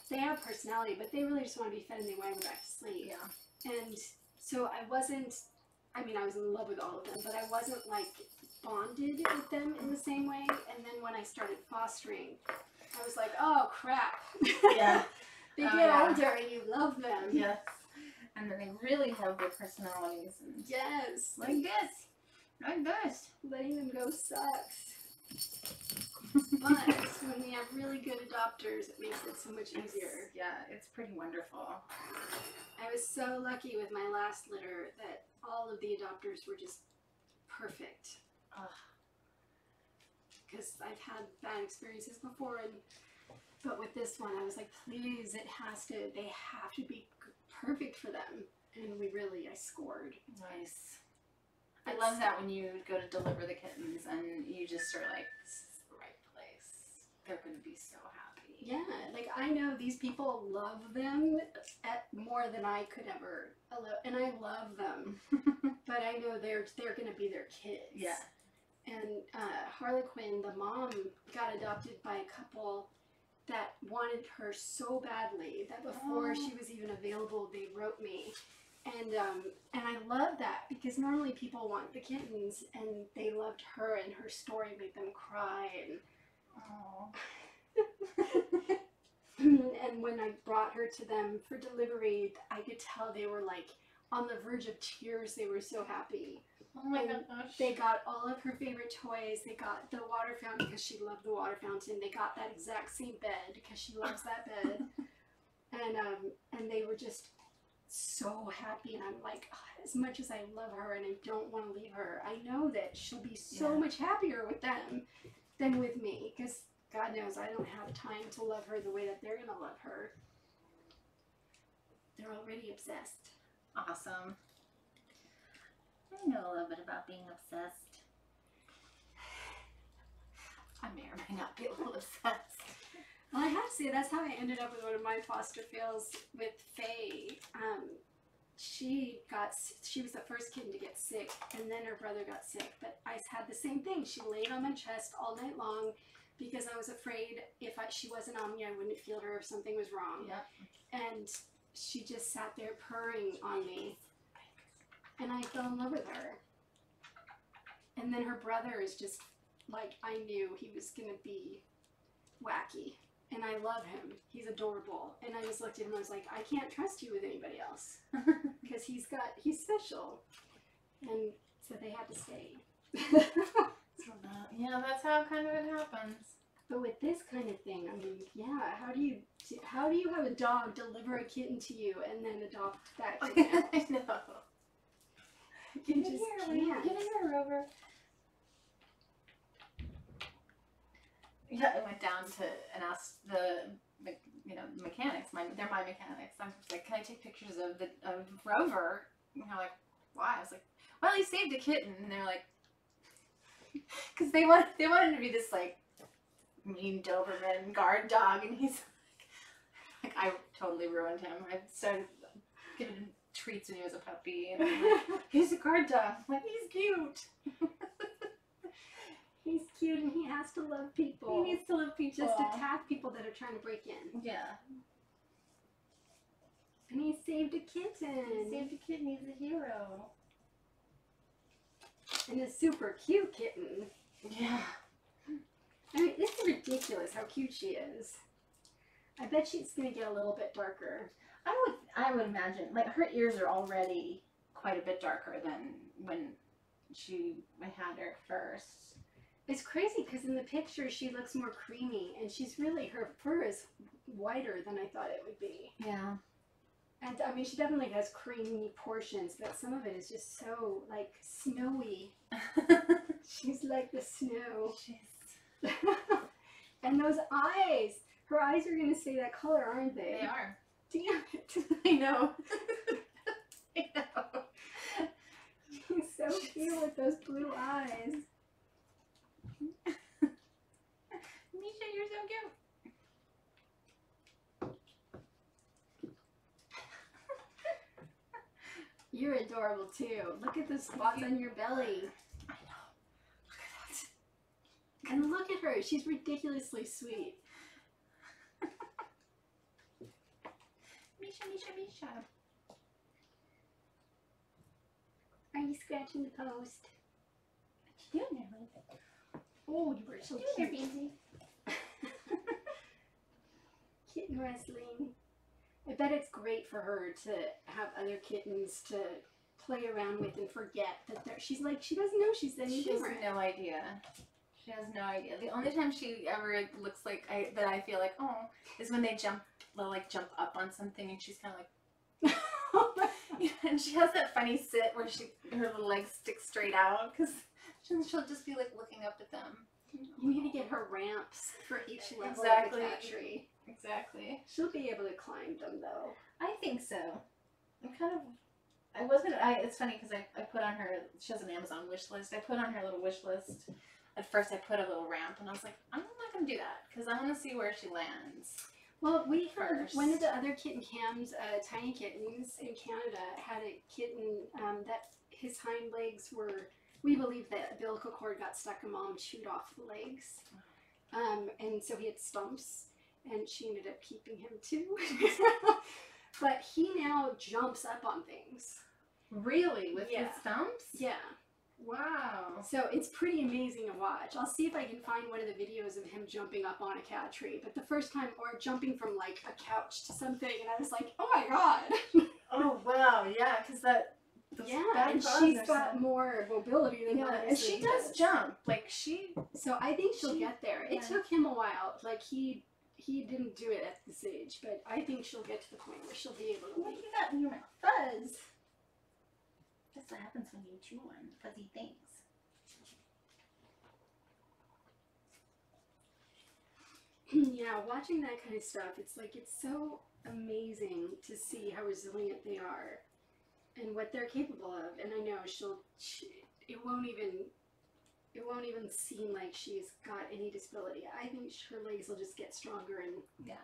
Speaker 3: they have personality, but they really just want to be fed and they want to go back to sleep.
Speaker 1: Yeah.
Speaker 3: And so I was in love with all of them, but I wasn't like bonded with them in the same way. And then when I started fostering, I was like, oh crap.
Speaker 1: Yeah.
Speaker 3: They
Speaker 1: Oh,
Speaker 3: get
Speaker 1: yeah.
Speaker 3: older and you love them.
Speaker 1: Yes. And then they really have good personalities. And
Speaker 3: Yes.
Speaker 1: like this. Like this.
Speaker 3: Letting them go sucks. But when we have really good adopters, it makes it so much easier.
Speaker 1: Yeah, it's pretty wonderful.
Speaker 3: I was so lucky with my last litter that all of the adopters were just perfect. Because I've had bad experiences before, but with this one, I was like, please, they have to be perfect for them. And I scored.
Speaker 1: Nice. I love that when you go to deliver the kittens and you just are like, this is the right place. They're going to be so happy.
Speaker 3: Yeah, like I know these people love them more than I could ever, and I love them, but I know they're going to be their kids.
Speaker 1: Yeah.
Speaker 3: And Harlequin, the mom, got adopted by a couple that wanted her so badly that before she was even available, they wrote me. And I love that, because normally people want the kittens, and they loved her, and her story made them cry. And when I brought her to them for delivery, I could tell they were like on the verge of tears. They were so happy.
Speaker 1: Oh my
Speaker 3: And
Speaker 1: gosh.
Speaker 3: they got all of her favorite toys. They got the water fountain because she loved the water fountain. They got that exact same bed because she loves that bed. And they were just so happy. And I'm like, "Oh, as much as I love her and I don't want to leave her, I know that she'll be so much happier with them than with me, because God knows I don't have time to love her the way that they're gonna love her. They're already obsessed."
Speaker 2: Awesome. I know a little bit about being obsessed.
Speaker 1: I may or may not be a little obsessed.
Speaker 3: Well, I have to say, that's how I ended up with one of my foster fails with Faye. She was the first kitten to get sick, and then her brother got sick. But I had the same thing. She laid on my chest all night long because I was afraid if she wasn't on me, I wouldn't feel her if something was wrong.
Speaker 2: Yep.
Speaker 3: And she just sat there purring on me, and I fell in love with her. And then her brother is just like, I knew he was gonna be wacky. And I love him. He's adorable. And I just looked at him and I was like, I can't trust you with anybody else. Because he's special. And so they had to stay.
Speaker 1: Yeah, that's how kind of it happens.
Speaker 3: But with this kind of thing, I mean, yeah, how do you have a dog deliver a kitten to you and then adopt that kitten?
Speaker 1: I know.
Speaker 3: You just can't.
Speaker 1: Get in here, Rover. Yeah, I went down to and asked the mechanics. They're my mechanics. I was like, can I take pictures of Rover? And they're like, why? I was like, well, he saved a kitten. And they're like, because they wanted to be this like mean Doberman guard dog, and he's like I totally ruined him. I started giving him treats when he was a puppy, and I'm like, he's a guard dog. I'm like, he's cute.
Speaker 3: He's cute and he has to love people.
Speaker 1: He needs to love people.
Speaker 3: Just attack people that are trying to break in.
Speaker 1: Yeah.
Speaker 3: And he saved a kitten.
Speaker 1: He saved a kitten. He's a hero.
Speaker 3: And a super cute kitten.
Speaker 1: Yeah.
Speaker 3: I mean, this is ridiculous how cute she is. I bet she's gonna get a little bit darker.
Speaker 1: I would imagine, like, her ears are already quite a bit darker than when I had her first.
Speaker 3: It's crazy because in the picture she looks more creamy, and her fur is whiter than I thought it would be.
Speaker 1: Yeah.
Speaker 3: And I mean, she definitely has creamy portions, but some of it is just so like snowy. She's like the snow. And those eyes, her eyes are gonna stay that color, aren't they?
Speaker 1: They are.
Speaker 3: Damn it.
Speaker 1: I know. I know.
Speaker 3: She's so cute with those blue eyes.
Speaker 1: Misha, you're so cute.
Speaker 3: You're adorable too. Look at the spots on your belly.
Speaker 1: I know. Look at that.
Speaker 3: And look at her. She's ridiculously sweet.
Speaker 1: Misha, Misha, Misha.
Speaker 3: Are you scratching the post?
Speaker 1: What you doing there, Lily?
Speaker 3: Oh, you were so
Speaker 1: There,
Speaker 3: cute.
Speaker 1: baby.
Speaker 3: Kitten wrestling. I bet it's great for her to have other kittens to play around with and forget that she's like, she doesn't know she's any
Speaker 1: She has
Speaker 3: different.
Speaker 1: no idea. She has no idea. The only time she ever looks like that I feel like, oh, is when they'll jump up on something and she's kind of like, and she has that funny sit where her little legs stick straight out because she'll just be like looking up at them.
Speaker 3: You need to get her ramps for each level
Speaker 1: Exactly.
Speaker 3: of the cat tree.
Speaker 1: Exactly.
Speaker 3: She'll be able to climb them though.
Speaker 1: I think so. It's funny because I put on her, she has an Amazon wish list. I put on her little wish list. At first I put a little ramp and I was like, I'm not going to do that because I want to see where she lands.
Speaker 3: Well, we heard
Speaker 1: First.
Speaker 3: one of the other kitten cams, Tiny Kittens in Canada, had a kitten that his hind legs were, we believe the umbilical cord got stuck and mom chewed off the legs. And so he had stumps and she ended up keeping him too. But he now jumps up on things.
Speaker 1: Really? With
Speaker 3: Yeah.
Speaker 1: the stumps?
Speaker 3: Yeah.
Speaker 1: Wow.
Speaker 3: So it's pretty amazing to watch. I'll see if I can find one of the videos of him jumping up on a cat tree. But the first time, or jumping from like a couch to something, and I was like, oh my god.
Speaker 1: Oh, wow. Yeah, because those
Speaker 3: Yeah,
Speaker 1: bad
Speaker 3: and
Speaker 1: claws
Speaker 3: she's
Speaker 1: are
Speaker 3: got
Speaker 1: so-
Speaker 3: more mobility than
Speaker 1: Yeah, and
Speaker 3: Madison
Speaker 1: she does jump. Like she.
Speaker 3: So I think she'll
Speaker 1: She-
Speaker 3: get there.
Speaker 1: yeah.
Speaker 3: It took him a while. Like he didn't do it at this age, but I think she'll get to the point where she'll be able to
Speaker 2: Look
Speaker 3: leap.
Speaker 2: at that in your mouth. Fuzz. That's what happens when you chew on fuzzy things.
Speaker 3: Yeah, watching that kind of stuff, it's like it's so amazing to see how resilient they are and what they're capable of. And I know it won't even seem like she's got any disability. I think her legs will just get stronger, and
Speaker 2: Yeah.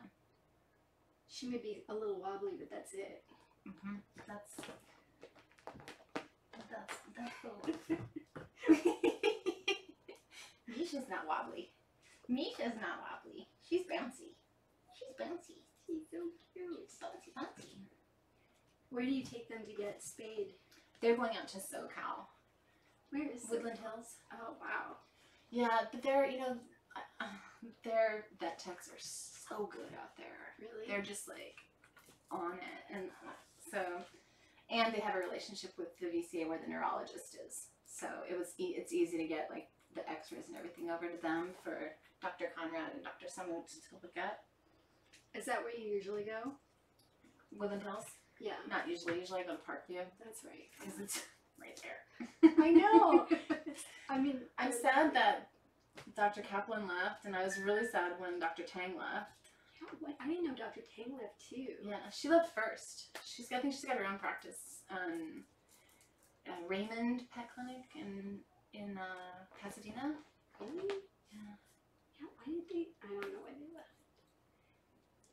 Speaker 3: she may be a little wobbly, but that's it.
Speaker 2: Mm-hmm. That's Misha's not wobbly. Misha's not wobbly. She's bouncy. She's bouncy.
Speaker 3: She's so cute.
Speaker 2: Bouncy, bouncy.
Speaker 3: Where do you take them to get spayed?
Speaker 2: They're going out to SoCal.
Speaker 3: Where is
Speaker 2: Woodland Hills.
Speaker 3: Oh wow.
Speaker 2: Yeah, but they're, their vet techs are so good out there.
Speaker 3: Really?
Speaker 2: They're just like on it, and and they have a relationship with the VCA where the neurologist is. So it's easy to get like the X-rays and everything over to them for Dr. Conrad and Dr. Summit to look at.
Speaker 3: Is that where you usually go?
Speaker 2: Woodland Hills?
Speaker 3: Yeah,
Speaker 2: Not usually. Usually I go to Parkview
Speaker 3: that's right.
Speaker 2: because it's right there.
Speaker 3: I know. I mean,
Speaker 2: I'm sad that Dr. Kaplan left, and I was really sad when Dr. Tang left.
Speaker 3: I didn't know Dr. Tang left too.
Speaker 2: Yeah, she left first. I think she's got her own practice. Raymond Pet Clinic in Pasadena.
Speaker 3: Really?
Speaker 2: Yeah.
Speaker 3: Yeah, why did they? I don't know why they left.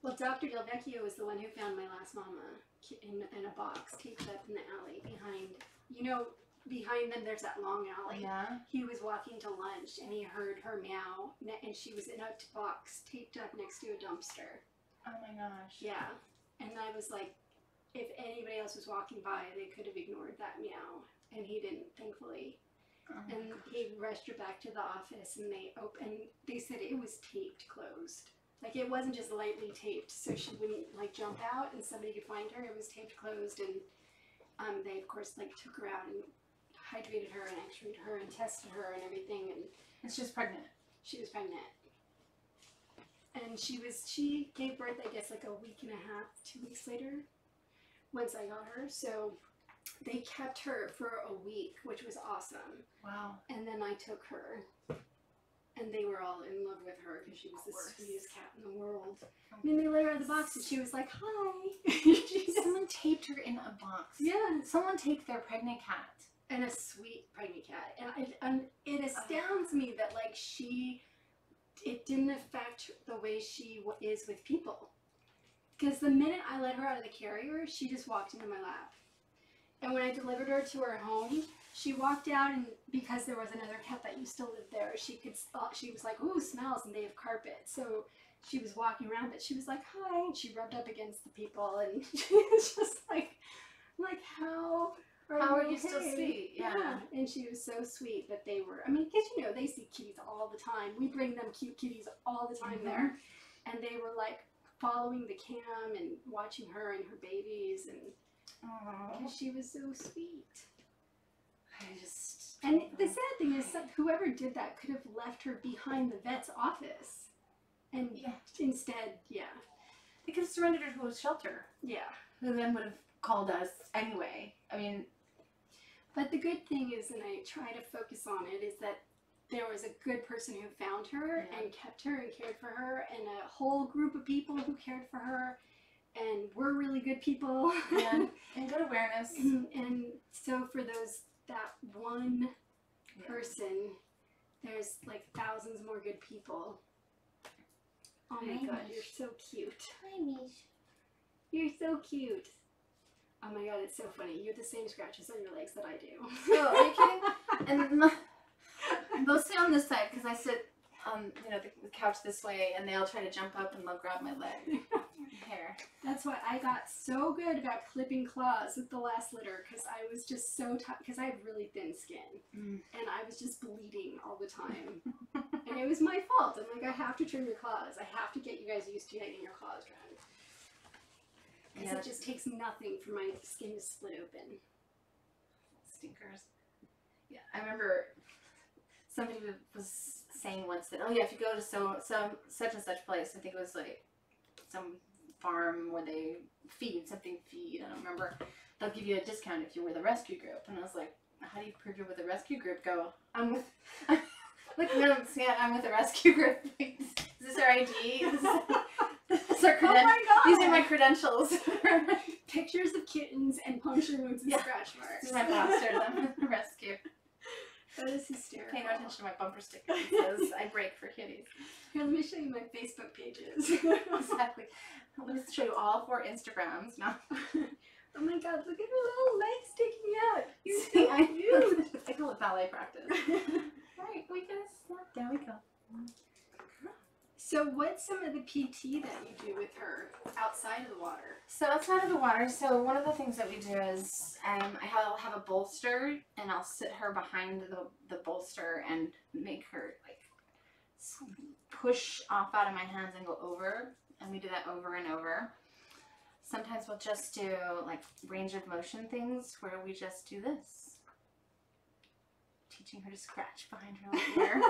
Speaker 3: Well, Dr. Del Vecchio was the one who found my last mama in a box taped up in the alley behind. Behind them there's that long alley.
Speaker 2: Yeah.
Speaker 3: He was walking to lunch and he heard her meow, and she was in a box taped up next to a dumpster.
Speaker 2: Oh my gosh.
Speaker 3: Yeah. And I was like, if anybody else was walking by, they could have ignored that meow. And he didn't, thankfully.
Speaker 2: Oh my
Speaker 3: And
Speaker 2: gosh.
Speaker 3: he rushed her back to the office, and they said it was taped closed. Like, it wasn't just lightly taped so she wouldn't like jump out and somebody could find her. It was taped closed, and they of course like took her out and hydrated her and x-rayed her and tested her and everything, and
Speaker 2: she was pregnant.
Speaker 3: she was pregnant. And she gave birth, I guess, like a week and a half, 2 weeks later, once I got her. So they kept her for a week, which was awesome.
Speaker 2: Wow.
Speaker 3: And then I took her, and they were all in love with her because she was the
Speaker 2: course.
Speaker 3: sweetest cat in the world. I mean, they let her out of the box, and she was like, "Hi."
Speaker 2: Someone taped her in a box.
Speaker 3: Yeah,
Speaker 2: Someone taped their pregnant cat.
Speaker 3: and a sweet pregnant cat. And it astounds me that like it didn't affect the way she is with people. Because the minute I let her out of the carrier, she just walked into my lap. And when I delivered her to her home, she walked out, and because there was another cat that used to live there, she was like, "Ooh, smells," and they have carpet. So she was walking around, but she was like, "Hi," and she rubbed up against the people, and she was just like how are you
Speaker 2: still
Speaker 3: okay?
Speaker 2: sweet? Yeah.
Speaker 3: And she was so sweet that they were, I mean, because they see kitties all the time. We bring them cute kitties all the time there. And they were like following the cam and watching her and her babies, and because she was so sweet. And the sad thing is that whoever did that could have left her behind the vet's office. And instead,
Speaker 2: They could have surrendered her to a shelter.
Speaker 3: yeah.
Speaker 2: Who then would have called us anyway. I mean,
Speaker 3: But the good thing is, and I try to focus on it, is that there was a good person who found her and kept her and cared for her, and a whole group of people who cared for her, and we're really good people.
Speaker 2: and good awareness.
Speaker 3: And so for that one person, there's like thousands more good people. Oh my
Speaker 2: Hi,
Speaker 3: god,
Speaker 2: Mish.
Speaker 3: you're so cute.
Speaker 2: Hi, Mish.
Speaker 3: You're so cute. Oh my god, it's so funny. You have the same scratches on your legs that I do.
Speaker 2: Oh, are you kidding? And mostly on this side, because I sit on the couch this way, and they'll try to jump up and they'll grab my leg. Hair.
Speaker 3: That's why I got so good about clipping claws with the last litter, because I was just so tired, because I have really thin skin, and I was just bleeding all the time. And it was my fault. I'm like, I have to trim your claws. I have to get you guys used to getting your claws trimmed. Because it just takes nothing for my skin to split open.
Speaker 1: stinkers. Yeah, I remember somebody was saying once that, oh yeah, if you go to such and such place, I think it was like some farm where they feed. I don't remember. They'll give you a discount if you're with a rescue group. And I was like, how do you prove you're with a rescue group? Go, I'm with a rescue group. Is this our ID? This is our
Speaker 3: Oh my god!
Speaker 1: These are my credentials.
Speaker 3: Pictures of kittens and puncture wounds and scratch marks.
Speaker 1: This is my fosters. I'm a rescue.
Speaker 3: That is hysterical.
Speaker 1: Pay no attention to my bumper sticker. It says, I break for kitties.
Speaker 3: Here, let me show you my Facebook pages.
Speaker 1: Exactly. Let me show you all 4 Instagrams. No.
Speaker 3: Oh my god, look at her little legs sticking out. You're
Speaker 1: See,
Speaker 3: so cute.
Speaker 1: I call it ballet practice. Alright, we can snap. There we go.
Speaker 3: So what's some of the PT that you do with her outside of the water?
Speaker 1: So outside of the water, so one of the things that we do is I'll have a bolster, and I'll sit her behind the bolster and make her like push off out of my hands and go over, and we do that over and over. Sometimes we'll just do like range of motion things where we just do this. Teaching her to scratch behind her little ear.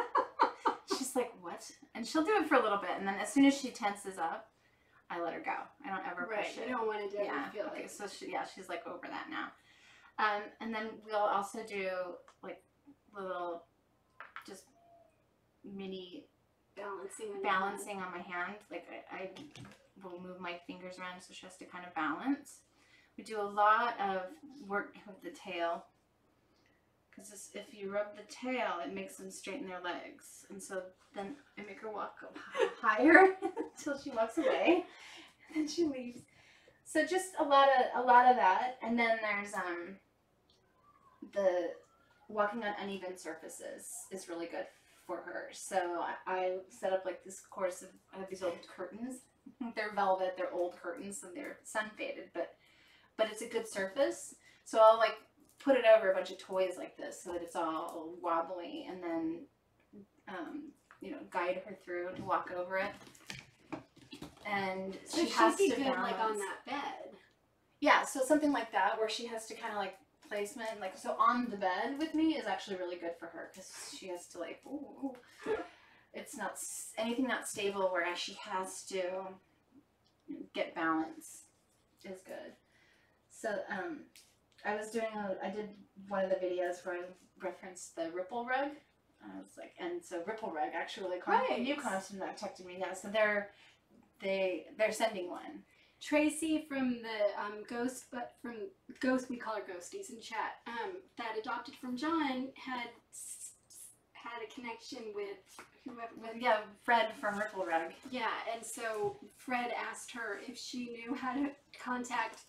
Speaker 1: She's like, what? And she'll do it for a little bit, and then as soon as she tenses up, I let her go. I don't ever push it.
Speaker 3: You don't want to do
Speaker 1: Yeah.
Speaker 3: feel
Speaker 1: Okay.
Speaker 3: like.
Speaker 1: So she's like over that now. And then we'll also do like little, just mini
Speaker 3: Balancing
Speaker 1: on my hand. Like I will move my fingers around so she has to kind of balance. We do a lot of work with the tail. Because if you rub the tail, it makes them straighten their legs. And so then I make her walk up higher until she walks away. And then she leaves. So just a lot of that. And then there's the walking on uneven surfaces is really good for her. So I set up like this course of, I have these old curtains. They're velvet, they're old curtains, and they're sun faded, but it's a good surface. So I'll like put it over a bunch of toys like this so that it's all wobbly, and then guide her through to walk over it. And
Speaker 3: So
Speaker 1: she has
Speaker 3: she'd
Speaker 1: to
Speaker 3: be good
Speaker 1: balance.
Speaker 3: like on that bed.
Speaker 1: Yeah, so something like that where she has to kind of like placement, like so on the bed with me is actually really good for her because she has to like, ooh. It's not anything not stable where she has to get balance is good. So I did one of the videos where I referenced the ripple rug. I was like, and so ripple rug actually you contacted me now. So they're sending one.
Speaker 3: Tracy from the Ghost, we call her Ghosties in chat, that adopted from John had a connection with whoever.
Speaker 1: Fred from Ripple Rug.
Speaker 3: Yeah, and so Fred asked her if she knew how to contact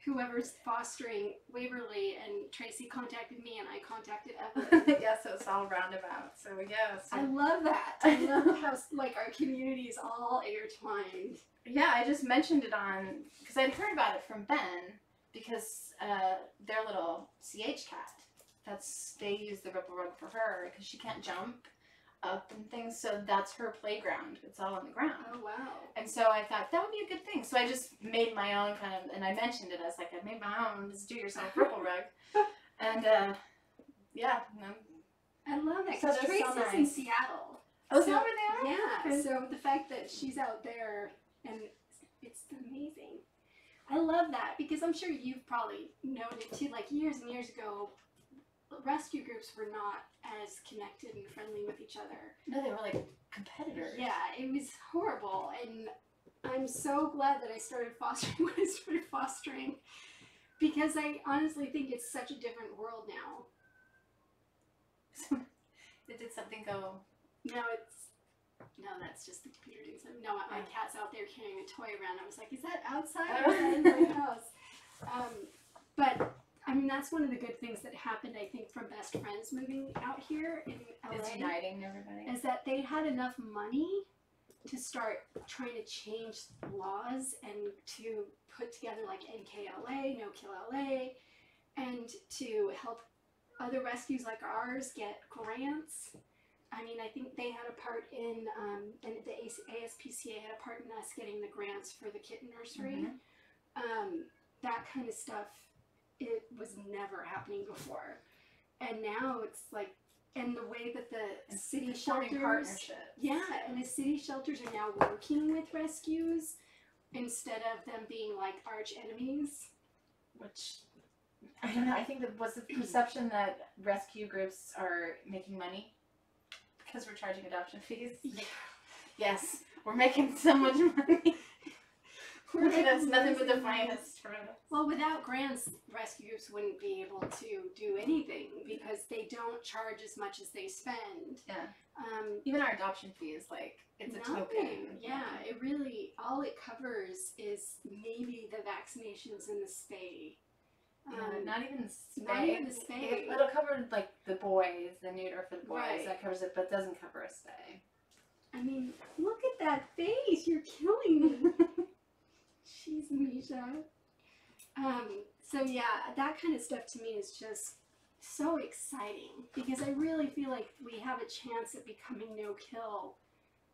Speaker 3: whoever's fostering Waverly, and Tracy contacted me, and I contacted Evelyn.
Speaker 1: Yeah, so it's all roundabout. So yeah. So.
Speaker 3: I love that. I love how like our community is all intertwined.
Speaker 1: Yeah, I just mentioned it on because I'd heard about it from Ben because their little CH cat. They use the ripple rug for her because she can't jump up and things, so that's her playground. It's all on the ground.
Speaker 3: Oh wow!
Speaker 1: And so I thought that would be a good thing. So I just made my own kind of, and I mentioned it. I was like, I made my own. Just do yourself ripple rug. And yeah,
Speaker 3: I love that
Speaker 1: So
Speaker 3: because
Speaker 1: that's
Speaker 3: Tracy's
Speaker 1: so nice.
Speaker 3: in Seattle.
Speaker 1: Oh, is that where they are?
Speaker 3: Yeah.
Speaker 1: Okay.
Speaker 3: So the fact that she's out there and it's amazing. I love that because I'm sure you've probably noted too. Like years and years ago, rescue groups were not as connected and friendly with each other.
Speaker 1: No, they were like competitors.
Speaker 3: Yeah, it was horrible, and I'm so glad that I started fostering when I started fostering, because I honestly think it's such a different world now.
Speaker 1: Did something go?
Speaker 3: No, that's just the computer doing something. No, my cat's out there carrying a toy around. I was like, is that outside or is that in my house? But I mean, that's one of the good things that happened, I think, from Best Friends moving out here in LA.
Speaker 1: It's uniting everybody.
Speaker 3: Is that they had enough money to start trying to change laws and to put together like NKLA, No Kill LA, and to help other rescues like ours get grants. I mean, I think they had a part in, and the ASPCA had a part in us getting the grants for the kitten nursery.
Speaker 1: Mm-hmm.
Speaker 3: That kind of stuff it was never happening before. And now it's like, and the way that the city
Speaker 1: Forming
Speaker 3: shelters,
Speaker 1: partnerships.
Speaker 3: yeah, and the city shelters are now working with rescues instead of them being like arch enemies.
Speaker 1: Which, I don't know, I think that was the perception that rescue groups are making money because we're charging adoption fees.
Speaker 3: Yeah.
Speaker 1: Yes, we're making so much money. That's nothing but the
Speaker 3: losing money.
Speaker 1: finest for us.
Speaker 3: Well, without grants, rescue groups wouldn't be able to do anything because they don't charge as much as they spend.
Speaker 1: Yeah. Even our adoption fee is like, it's a
Speaker 3: Nothing.
Speaker 1: token.
Speaker 3: Yeah, it really, all it covers is maybe the vaccinations and the spay.
Speaker 1: Not even the spay.
Speaker 3: Not even the spay.
Speaker 1: It'll cover like the boys, the neuter for the boys.
Speaker 3: Right.
Speaker 1: That covers it, but doesn't cover a spay.
Speaker 3: I mean, look at that face. You're killing me. Jeez, Misha. So yeah, that kind of stuff to me is just so exciting because I really feel like we have a chance at becoming no-kill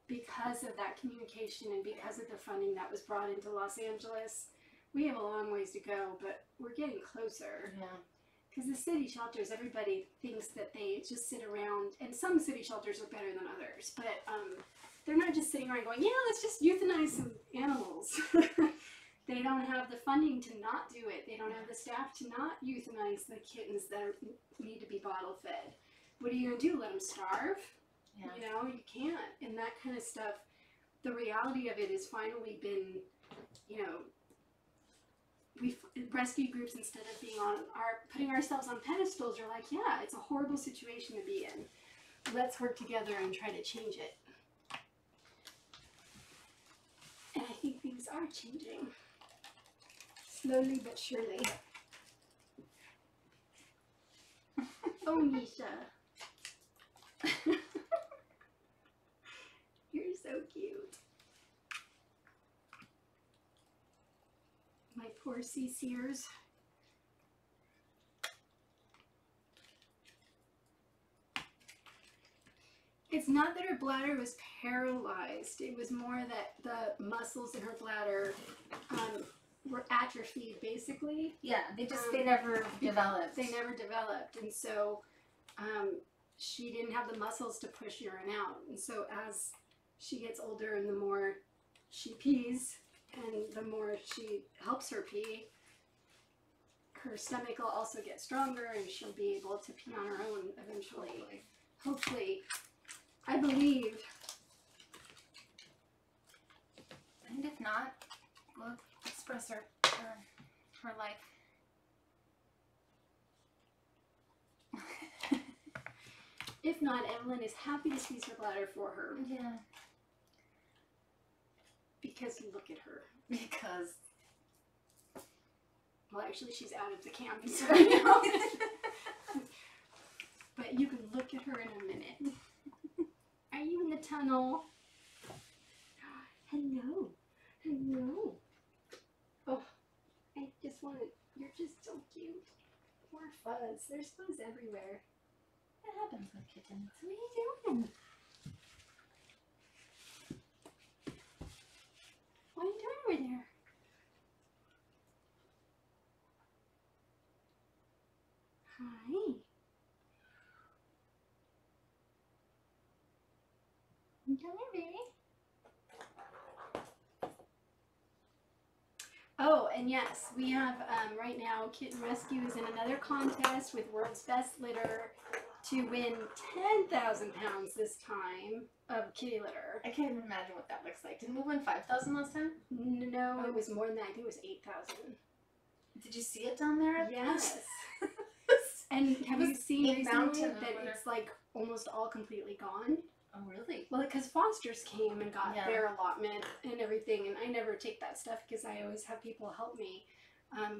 Speaker 3: because of that communication and because of the funding that was brought into Los Angeles. We have a long ways to go, but we're getting closer.
Speaker 1: Yeah.
Speaker 3: Because the city shelters, everybody thinks that they just sit around, and some city shelters are better than others, but they're not just sitting around going, yeah, let's just euthanize some animals. They don't have the funding to not do it. They don't have the staff to not euthanize the kittens that need to be bottle fed. What are you going to do, let them starve?
Speaker 1: Yeah.
Speaker 3: You know, you can't. And that kind of stuff, the reality of it has finally been, you know, rescue groups, instead of being putting ourselves on pedestals, are like, yeah, it's a horrible situation to be in. Let's work together and try to change it. And I think things are changing. Slowly but surely. Oh, Misha. You're so cute. My poor sea-seers. It's not that her bladder was paralyzed. It was more that the muscles in her bladder were atrophied, basically.
Speaker 1: Yeah, they never developed.
Speaker 3: They never developed, and so she didn't have the muscles to push urine out. And so as she gets older and the more she pees and the more she helps her pee, her stomach will also get stronger and she'll be able to pee on her own eventually. Hopefully. I believe.
Speaker 1: And if not, we'll express her life.
Speaker 3: If not, Evelyn is happy to squeeze her bladder for her.
Speaker 1: Yeah.
Speaker 3: Because look at her.
Speaker 1: Because.
Speaker 3: Well, actually, she's out of the campus right now. But you can look at her in a minute. Are you in the tunnel? Hello. Hello. Oh, I just wanted. You're just so cute. More fuzz. There's fuzz everywhere.
Speaker 1: What happens with kittens?
Speaker 3: What are you doing? What are you doing over there? Hi. Come here, baby. Oh, and yes, we have right now Kitten Rescue is in another contest with World's Best Litter to win 10,000 pounds this time of kitty litter.
Speaker 1: I can't even imagine what that looks like. Didn't we win 5,000 last time?
Speaker 3: No, it was more than that. I think it was 8,000.
Speaker 1: Did you see it down there?
Speaker 3: Yes. And have you seen recently
Speaker 1: mountain
Speaker 3: that it's like almost all completely gone?
Speaker 1: Oh, really?
Speaker 3: Well, because Foster's came and got
Speaker 1: Yeah.
Speaker 3: their allotment and everything, and I never take that stuff because I always have people help me.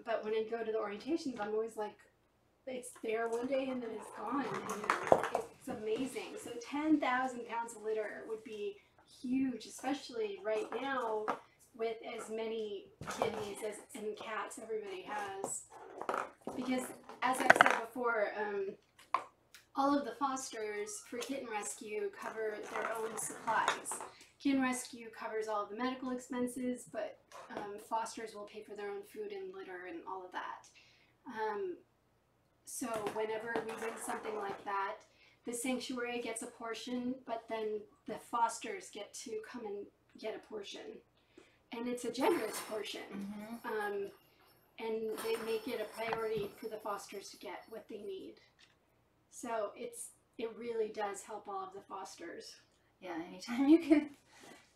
Speaker 3: But when I go to the orientations, I'm always like, it's there one day and then it's gone, and it's amazing. So 10,000 pounds of litter would be huge, especially right now with as many kitties and cats everybody has. Because, as I've said before, all of the fosters for Kitten Rescue cover their own supplies. Kitten Rescue covers all of the medical expenses, but fosters will pay for their own food and litter and all of that. So whenever we win something like that, the sanctuary gets a portion, but then the fosters get to come and get a portion. And it's a generous portion. And they make it a priority for the fosters to get what they need. So it really does help all of the fosters.
Speaker 2: Yeah, anytime you can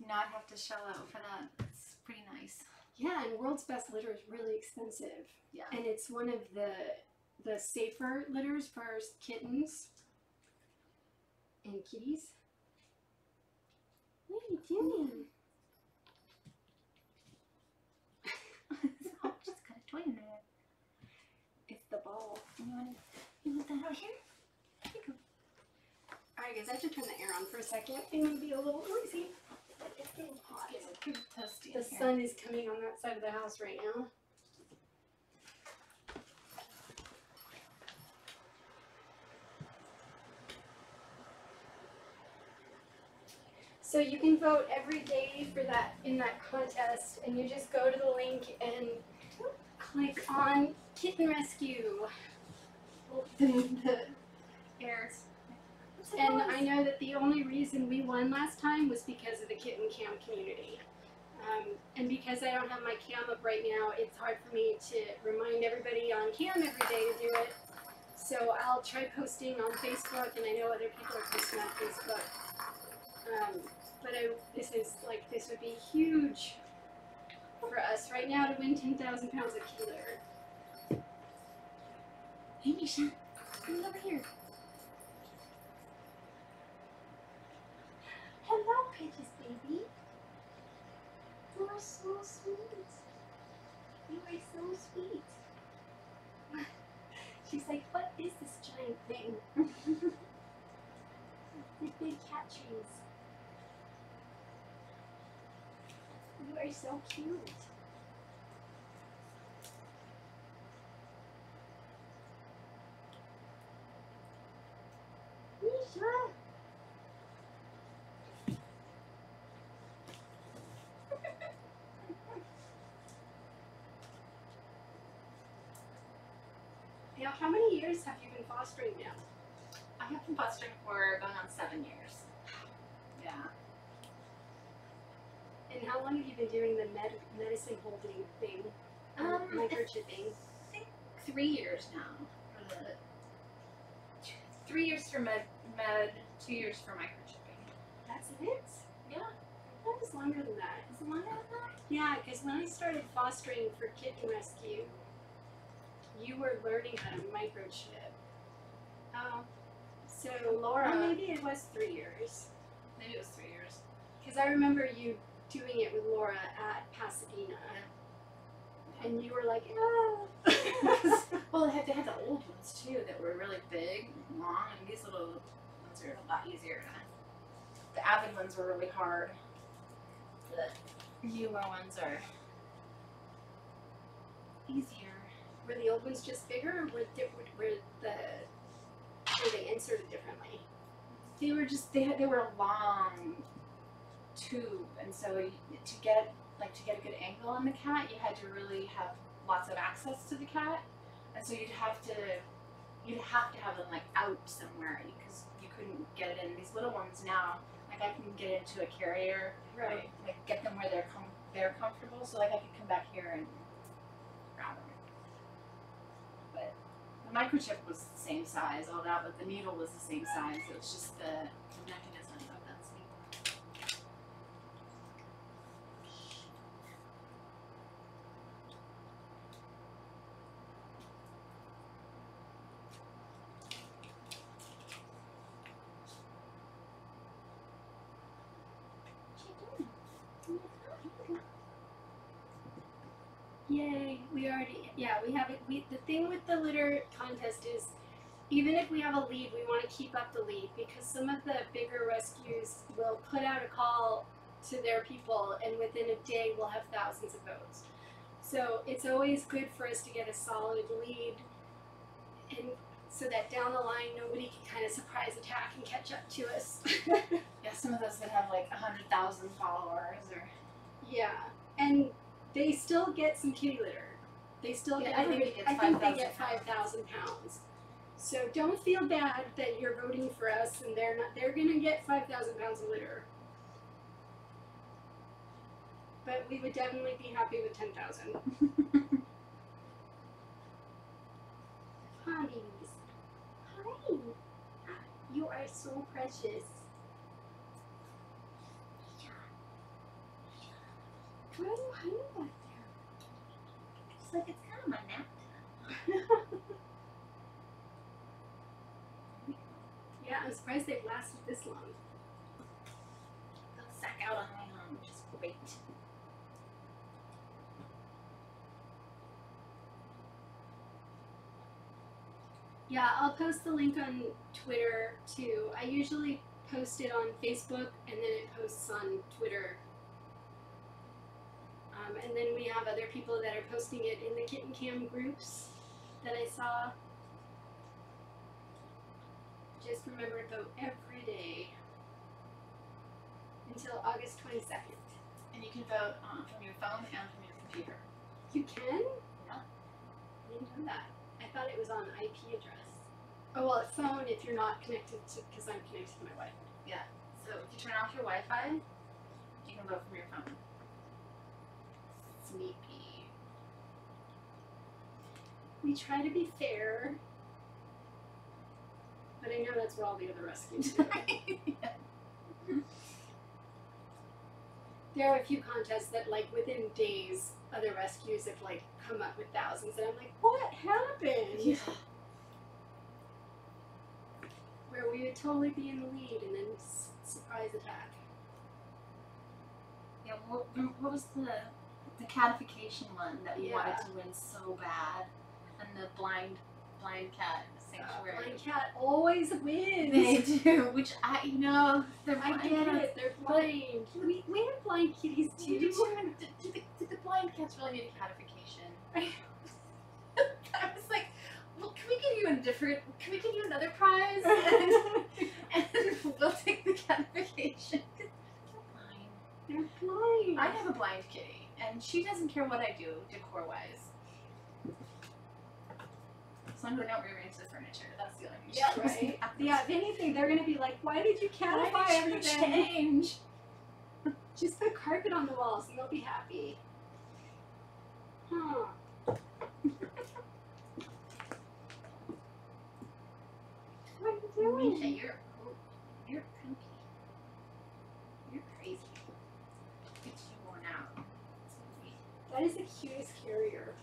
Speaker 2: not have to shell out for that, it's pretty nice.
Speaker 3: Yeah, and World's Best Litter is really expensive.
Speaker 2: Yeah.
Speaker 3: And it's one of the safer litters for kittens and kitties. What are you doing?
Speaker 2: Oh, just got a toy in there.
Speaker 3: It's the ball.
Speaker 2: You want that out here? Here you go.
Speaker 3: Alright guys, I have to turn the air on for a second. It may be a little noisy, but it's getting hot.
Speaker 2: It's pretty toasty
Speaker 3: The
Speaker 2: in here.
Speaker 3: sun is coming on that side of the house right now. So you can vote every day for that in that contest, and you just go to the link and click on Kitten Rescue.
Speaker 2: The airs.
Speaker 3: And I know that the only reason we won last time was because of the kitten cam community. And because I don't have my cam up right now, it's hard for me to remind everybody on cam every day to do it. So I'll try posting on Facebook, and I know other people are posting on Facebook. But this would be huge for us right now to win 10,000 pounds of kitty litter.
Speaker 2: Hey, Misha. Come over here.
Speaker 3: Hello, Precious baby. You are so sweet. You are so sweet. She's like, what is this giant thing? The big cat trees. You are so cute. Misha. Now, how many years have you been fostering now?
Speaker 2: I have been fostering for going on 7 years. Yeah.
Speaker 3: And how long have you been doing the medicine holding thing? Microchipping?
Speaker 2: I think 3 years now. For the 3 years for med, 2 years for microchipping.
Speaker 3: That's it?
Speaker 2: Yeah.
Speaker 3: That was longer than that.
Speaker 2: Is it longer than that?
Speaker 3: Yeah, because when I started fostering for Kitten Rescue, you were learning how to microchip.
Speaker 2: Oh.
Speaker 3: So,
Speaker 2: Laura-
Speaker 3: or maybe it was 3 years.
Speaker 2: Maybe it was 3 years.
Speaker 3: Because I remember you doing it with Laura at Pasadena. And you were like, ah.
Speaker 2: Well, they had the old ones too that were really big and long, and these little ones are a lot easier. The avid ones were really hard. The newer ones are easier.
Speaker 3: Were the old ones just bigger, or were they inserted differently?
Speaker 2: They were just they were a long tube, and so to get a good angle on the cat, you had to really have lots of access to the cat, and so you'd have to have them like out somewhere because you couldn't get it in. These little ones now, like I can get into a carrier,
Speaker 3: Right.
Speaker 2: like get them where they're comfortable, so like I could come back here and grab them. But the microchip was the same size, all that, but the needle was the same size. It was just the mechanism of that needle.
Speaker 3: Yay, we have it. The thing with the litter contest is, even if we have a lead, we want to keep up the lead, because some of the bigger rescues will put out a call to their people, and within a day we'll have thousands of votes. So it's always good for us to get a solid lead, and so that down the line nobody can kind of surprise attack and catch up to us.
Speaker 2: Yeah, some of those that have like 100,000 followers or.
Speaker 3: Yeah, and they still get some kitty litter. They still
Speaker 1: Yeah,
Speaker 3: get,
Speaker 1: I think it gets
Speaker 3: I think they
Speaker 1: 5,000
Speaker 3: get
Speaker 1: pounds.
Speaker 3: 5,000 pounds. So don't feel bad that you're voting for us and they're not. They're gonna get 5,000 pounds of litter. But we would definitely be happy with 10,000. Hi, babies. Hi. You are so precious. Why are you hiding back
Speaker 2: It's like it's kind of my nap
Speaker 3: there? Yeah, I'm surprised they've lasted this long.
Speaker 2: They'll sack out on my own, which is great.
Speaker 3: Yeah, I'll post the link on Twitter too. I usually post it on Facebook and then it posts on Twitter. And then we have other people that are posting it in the Kitten Cam groups that I saw. Just remember to vote every day until August 22nd.
Speaker 1: And you can vote from your phone and from your computer.
Speaker 3: You can?
Speaker 1: Yeah.
Speaker 3: I didn't know that. I thought it was on IP address. Oh, well, phone if you're not connected to, because I'm connected to my Wi-Fi.
Speaker 1: So if you turn off your Wi-Fi, you can vote from your phone.
Speaker 3: Sneaky. We try to be fair, but I know that's what all the other rescues do. There are a few contests that, like, within days, other rescues have, like, come up with thousands, and I'm like, what happened?
Speaker 1: Yeah.
Speaker 3: Where we would totally be in the lead, and then surprise attack.
Speaker 1: Yeah, what was the catification one that we wanted
Speaker 3: Yeah.
Speaker 1: to win so bad? And the blind cat in the sanctuary.
Speaker 3: Blind cat always wins.
Speaker 1: They do, which they're
Speaker 3: I
Speaker 1: blind
Speaker 3: get
Speaker 1: cats.
Speaker 3: it. They're blind. We have blind kitties too.
Speaker 1: Did the blind cats really need a catification? I was like, well, can we give you another prize? And we'll take the catification.
Speaker 3: They're blind.
Speaker 1: I have a blind kitty, and she doesn't care what I do decor-wise. As long as I don't rearrange the furniture, that's the only thing.
Speaker 3: Yeah,
Speaker 1: she
Speaker 3: right.
Speaker 1: happens.
Speaker 3: Yeah, if anything, they're gonna be like, why did you catify
Speaker 1: Why did you
Speaker 3: everything?
Speaker 1: change?
Speaker 3: Just put carpet on the walls and they'll be happy. Huh. What are you
Speaker 2: Misha,
Speaker 3: doing?
Speaker 2: you're kooky. You're crazy.
Speaker 1: It's you worn out.
Speaker 3: That is the cutest carrier.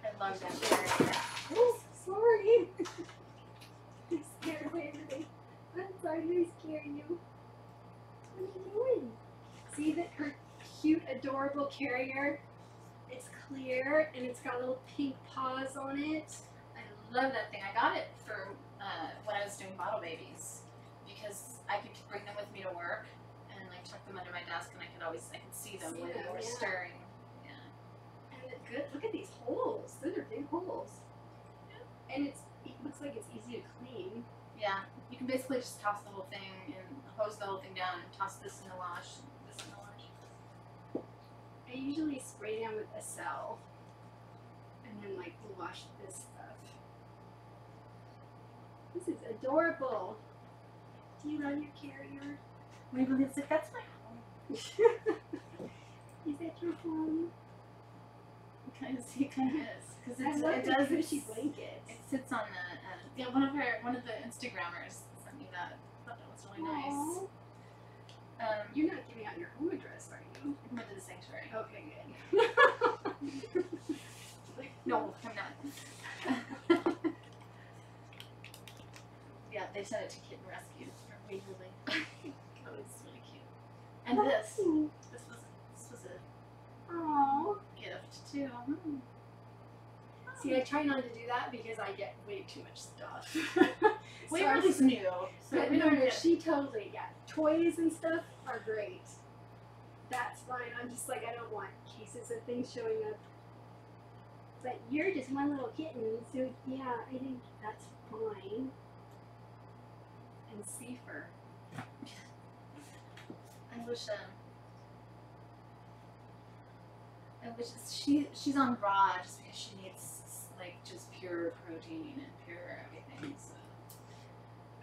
Speaker 1: I love that carrier.
Speaker 3: Oh, sorry. I scared away everything. I'm sorry to scare you. What are you doing? See that her cute, adorable carrier? It's clear and it's got little pink paws on it.
Speaker 1: I love that thing. I got it for when I was doing bottle babies because I could bring them with me to work and like tuck them under my desk and I could see them
Speaker 3: See
Speaker 1: when
Speaker 3: them,
Speaker 1: they were
Speaker 3: yeah.
Speaker 1: stirring. Yeah.
Speaker 3: And it's good. Look at these holes. Those are big holes. And it looks like it's easy to clean.
Speaker 1: Yeah. You can basically just toss the whole thing and hose the whole thing down and toss this in the wash and this in the wash.
Speaker 3: I usually spray down with a cell and then like wash this stuff. This is adorable. Do you love your carrier?
Speaker 1: Waverly's like, that's my home.
Speaker 3: Is that your home?
Speaker 1: It kind of is because
Speaker 3: I love
Speaker 1: it
Speaker 3: the
Speaker 1: does.
Speaker 3: cushy blankets.
Speaker 1: It sits on the one of the Instagrammers sent me that. I thought that was really nice.
Speaker 3: Aw. You're not giving out your home address, are you?
Speaker 1: I went to the sanctuary.
Speaker 3: Okay, good.
Speaker 1: No, I'm not. Yeah, they sent it to Kitten Rescue or Waverly. That was really cute. And this was a
Speaker 3: Aww.
Speaker 1: gift too.
Speaker 3: See, I try not to do that because I get way too much stuff.
Speaker 1: Waverly's new, so
Speaker 3: But
Speaker 1: we
Speaker 3: no,
Speaker 1: don't get.
Speaker 3: she totally, yeah. Toys and stuff are great. That's fine. I'm just like, I don't want cases of things showing up. But you're just one little kitten, so yeah, I think that's fine. And safer.
Speaker 1: I but she's on raw just because she needs like just pure protein and pure everything. So.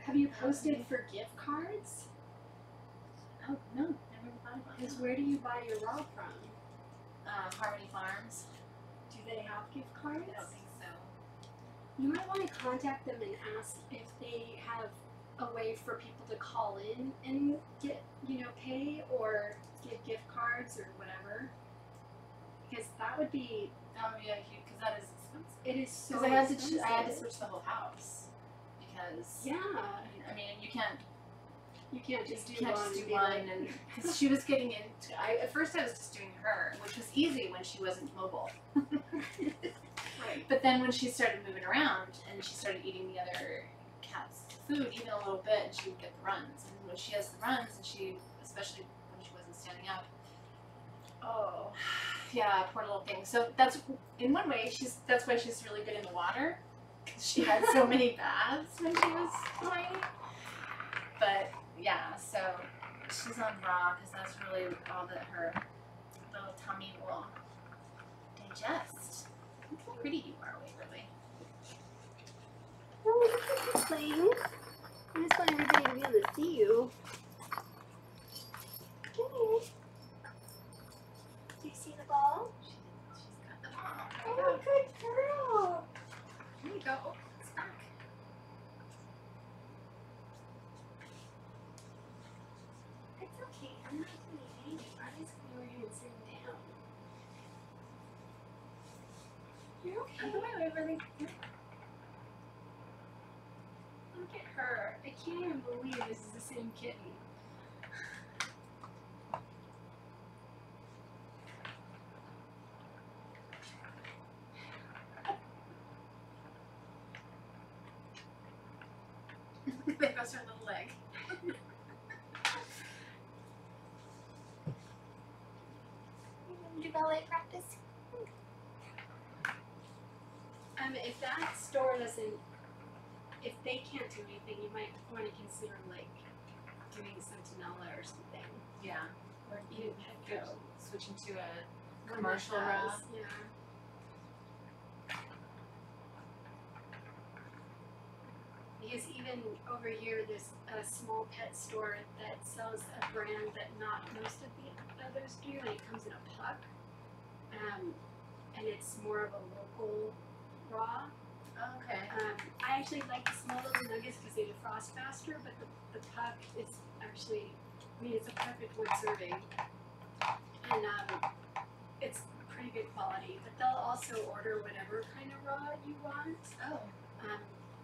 Speaker 3: Have you posted for gift cards?
Speaker 1: Oh no, never thought about
Speaker 3: Because
Speaker 1: that.
Speaker 3: where do you buy your raw from?
Speaker 1: Harmony Farms.
Speaker 3: Do they have gift cards?
Speaker 1: I don't think so.
Speaker 3: You might want to contact them and ask if they have a way for people to call in and get, pay or give gift cards or whatever. Because that would be,
Speaker 1: Oh yeah, because that is expensive.
Speaker 3: it is so
Speaker 1: Because I had to
Speaker 3: expensive.
Speaker 1: switch the whole house because
Speaker 3: Yeah,
Speaker 1: I mean you can't
Speaker 3: just do
Speaker 1: can't
Speaker 3: one.
Speaker 1: just do
Speaker 3: and be
Speaker 1: one
Speaker 3: like-
Speaker 1: and because she was getting into at first I was just doing her, which was easy when she wasn't mobile.
Speaker 3: Right.
Speaker 1: But then when she started moving around and she started eating the other cat's food even a little bit, and she would get the runs. And when she has the runs, and she, especially when she wasn't standing up, oh, yeah, poor little thing. So that's in one way that's why she's really good in the water, because she had so many baths when she was tiny. But yeah, so she's on raw because that's really all that her little tummy will digest. Look how pretty you are, Waverly.
Speaker 3: Oh, look at you playing. I just want everybody to be able to see you. Come here. Do you see the ball?
Speaker 1: She's got the ball.
Speaker 3: Oh, good girl.
Speaker 1: There you go. Oh, it's back.
Speaker 3: It's okay. I'm not doing anything. I'm just going over here and sitting down. You're okay.
Speaker 1: Out the way, Waverly.
Speaker 3: Look at her. I can't even believe this is the same kitten.
Speaker 1: There goes her little leg.
Speaker 2: Do ballet practice?
Speaker 3: If that store doesn't, if they can't do anything, you might want to consider like doing Sentinella or something.
Speaker 1: Yeah. Or
Speaker 3: Even Petco.
Speaker 1: switching to a
Speaker 3: One
Speaker 1: commercial
Speaker 3: that
Speaker 1: route.
Speaker 3: has, Yeah. Because even over here, there's a small pet store that sells a brand that not most of the others do, and it comes in a puck. And it's more of a local raw.
Speaker 1: Okay.
Speaker 3: I actually like the small little nuggets because they defrost faster, but the puck is actually, it's a perfect one serving. And it's pretty good quality, but they'll also order whatever kind of raw you want.
Speaker 1: Oh.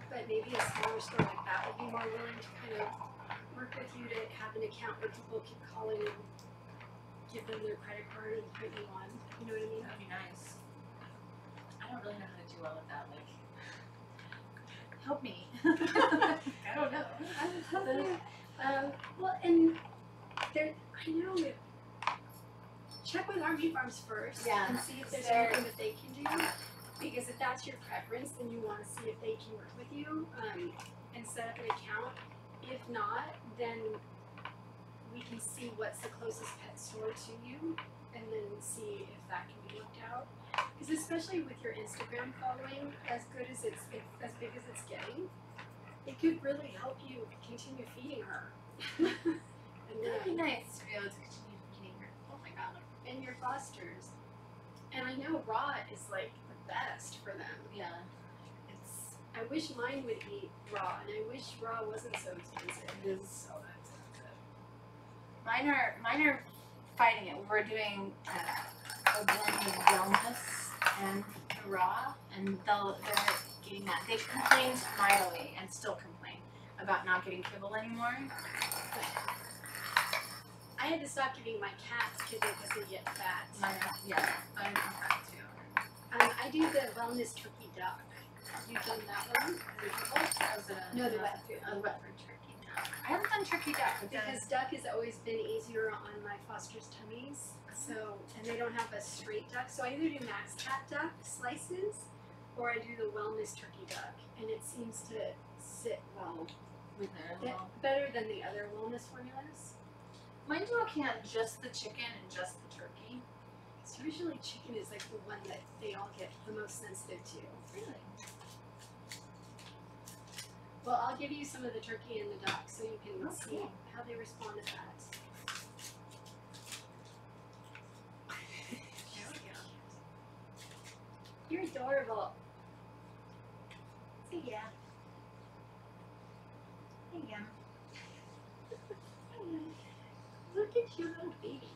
Speaker 3: But maybe a smaller store like that would be more willing to kind of work with you to have an account where people can call in and give them their credit card and put you on. You know what I mean?
Speaker 1: That'd be nice. I don't really know how to do all of that. Like, help me. I don't know.
Speaker 3: Well, and there, I know that. Check with Harmony Farms first
Speaker 1: Yeah.
Speaker 3: and see if there's
Speaker 1: They're-
Speaker 3: anything that they can do. Because if that's your preference, then you want to see if they can work with you and set up an account. If not, then we can see what's the closest pet store to you and then see if that can be worked out. Because especially with your Instagram following, as good as as big as it's getting, it could really help you continue feeding her. And
Speaker 1: It'd be nice to be able to continue feeding her. Oh my god.
Speaker 3: and your fosters. And I know raw is like the best for them.
Speaker 1: Yeah. It's
Speaker 3: I wish mine would eat raw, and I wish raw wasn't so expensive.
Speaker 1: it is so expensive. Mine are fighting it. We're doing a blend of wellness and the raw, and they're getting that. They complained mightily and still complain about not getting kibble anymore.
Speaker 3: I had to stop giving my cats kibble because they get fat.
Speaker 1: Mine I'm fat too.
Speaker 3: I do the wellness turkey duck. You've done that one?
Speaker 1: That was a
Speaker 3: No, the wet food.
Speaker 1: a wet food turkey duck. I haven't done turkey duck, but
Speaker 3: Because duck has always been easier on my foster's tummies. So, and they don't have a straight duck. So I either do max cat duck slices, or I do the wellness turkey duck, and it seems to sit well.
Speaker 1: with their little.
Speaker 3: Better than the other wellness formulas.
Speaker 1: Mine do okay on just the chicken and just the turkey.
Speaker 3: It's usually chicken is like the one that they all get the most sensitive to.
Speaker 2: Really?
Speaker 3: Well, I'll give you some of the turkey and the duck so you can see
Speaker 2: Okay.
Speaker 3: how they respond to that.
Speaker 2: There we go.
Speaker 3: You're adorable.
Speaker 2: Say yeah. Hey, yeah.
Speaker 3: Look at your little babies.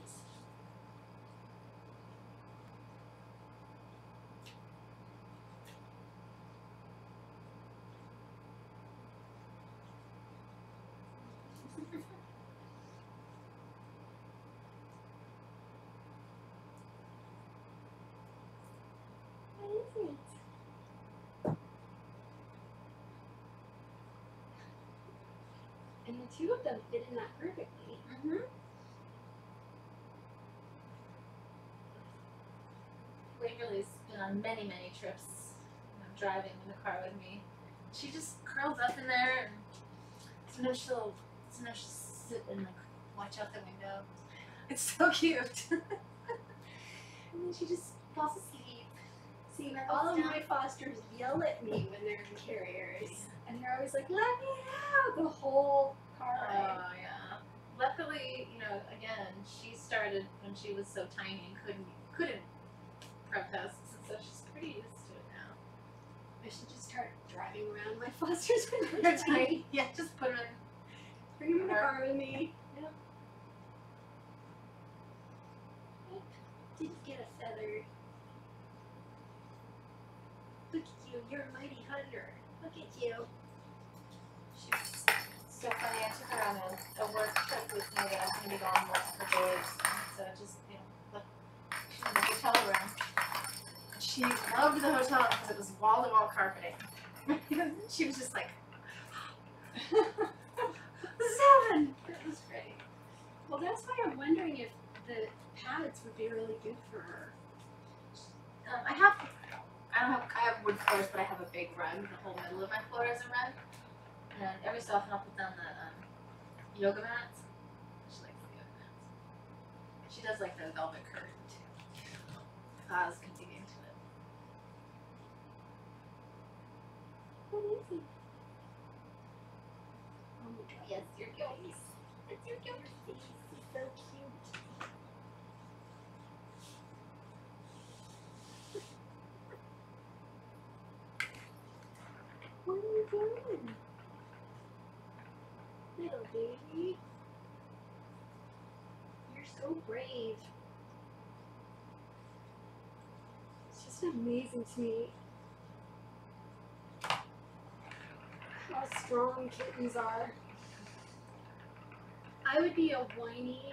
Speaker 3: What is it? And the two of them fit in that perfectly.
Speaker 2: Mm-hmm. Waverly's been on many, many trips, driving in the car with me. She just curls up in there, and sometimes she'll sit and like watch out the window. It's so cute. And then she just falls asleep.
Speaker 3: See, all of my fosters yell at me when they're in carriers. And they're always like, let me out the whole car ride.
Speaker 2: Oh yeah. Luckily, again, she started when she was so tiny and couldn't protest, so she's pretty used to it now.
Speaker 3: I should just start driving around my fosters when they're tiny.
Speaker 2: Yeah, just put her in.
Speaker 3: Bring them in the car with me.
Speaker 2: Yeah.
Speaker 3: Didn't get a feather. Look at you, you're a mighty hunter. Look at you.
Speaker 2: She was so funny. I took her on a work trip with me that I was going to be gone multiple days. So just, look, she was in the hotel room. She loved the hotel because it was wall-to-wall carpeting. She was just like, 7! It was great.
Speaker 3: Well, that's why I'm wondering if the pads would be really good for her.
Speaker 2: I have wood floors, but I have a big rug. The whole middle of my floor is a rug. And every so often I'll put down the yoga mats. She likes the yoga mats. She does like the velvet curtain too. Paws can dig into it.
Speaker 3: What is he? Oh my god.
Speaker 2: Yes, you're cute.
Speaker 3: It's your cute face. He's so cute. What are you doing? Little baby. You're so brave. It's just amazing to me how strong kittens are. I would be a whiny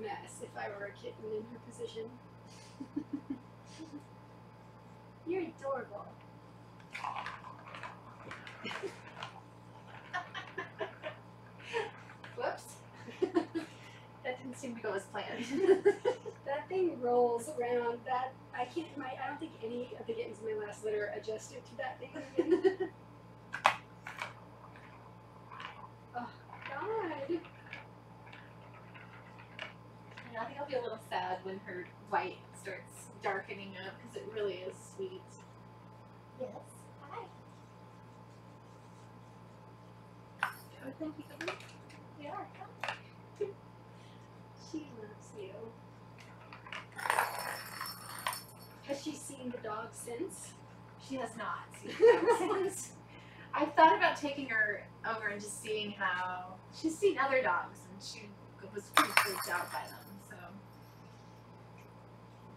Speaker 3: mess if I were a kitten in her position. You're adorable.
Speaker 2: Whoops. That didn't seem to go as planned.
Speaker 3: That thing rolls around. I don't think any of the kittens in my last litter adjusted to that thing again. Oh God.
Speaker 2: I think I'll be a little sad when her white starts darkening up because it really is sweet. Yes. Hi. Oh, thank you. We are. Come.
Speaker 3: She loves you. Has she seen the dog since?
Speaker 2: She has not seen the dogs. I thought about taking her over and just seeing how she's seen other dogs and she was pretty freaked out by them. So,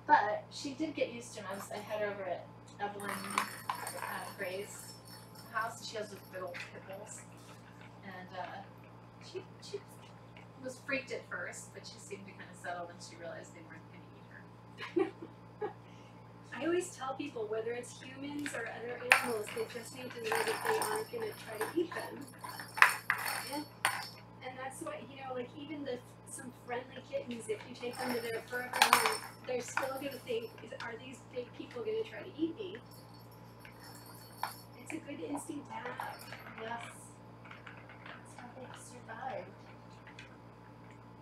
Speaker 2: but she did get used to them. I had her over at Evelyn Gray's house. She has those big old pit bulls, and she was freaked at first, but she seemed to kind of settle when she realized they weren't going to eat her.
Speaker 3: I always tell people, whether it's humans or other animals, they just need to know that they aren't going to try to eat them. Yeah. And that's what, like even some friendly kittens, if you take them to their fur home, they're still going to think, are these big people going to try to eat me? It's a good instinct to have.
Speaker 2: Yes, that's how they survived.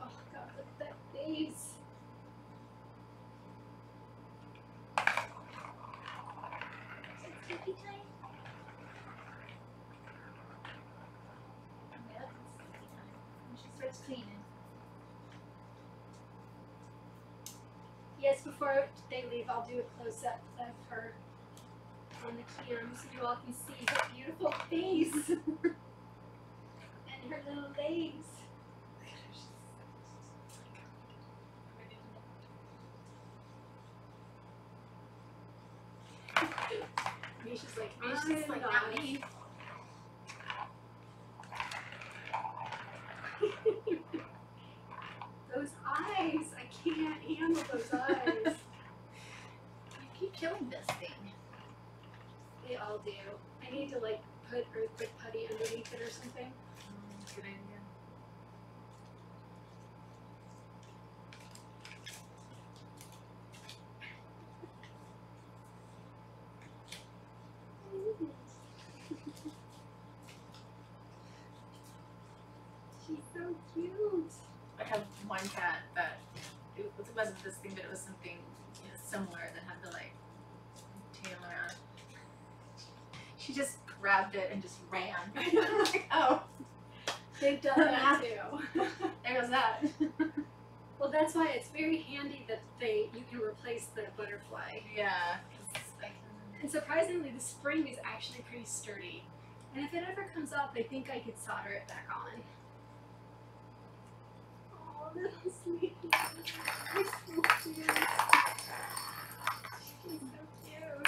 Speaker 3: Oh God, look at that face. starts cleaning. Yes, before they leave, I'll do a close-up of her on the cam so you all can see her beautiful face and her little legs. Misha's like, not me. Those eyes, I can't handle those eyes.
Speaker 2: You keep killing this thing.
Speaker 3: They all do. I need to like put earthquake putty underneath it or something.
Speaker 2: Good idea.
Speaker 3: She's so cute.
Speaker 2: I have one cat that it wasn't this thing, but it was something similar that had the like tail around. She just grabbed it and just ran. Like, oh,
Speaker 3: They've done that too.
Speaker 2: there goes that.
Speaker 3: Well, that's why it's very handy that you can replace the butterfly.
Speaker 2: Yeah.
Speaker 3: And surprisingly, the spring is actually pretty sturdy. And if it ever comes off, I think I could solder it back on. Oh, little sweetie. You're so cute. She's so cute.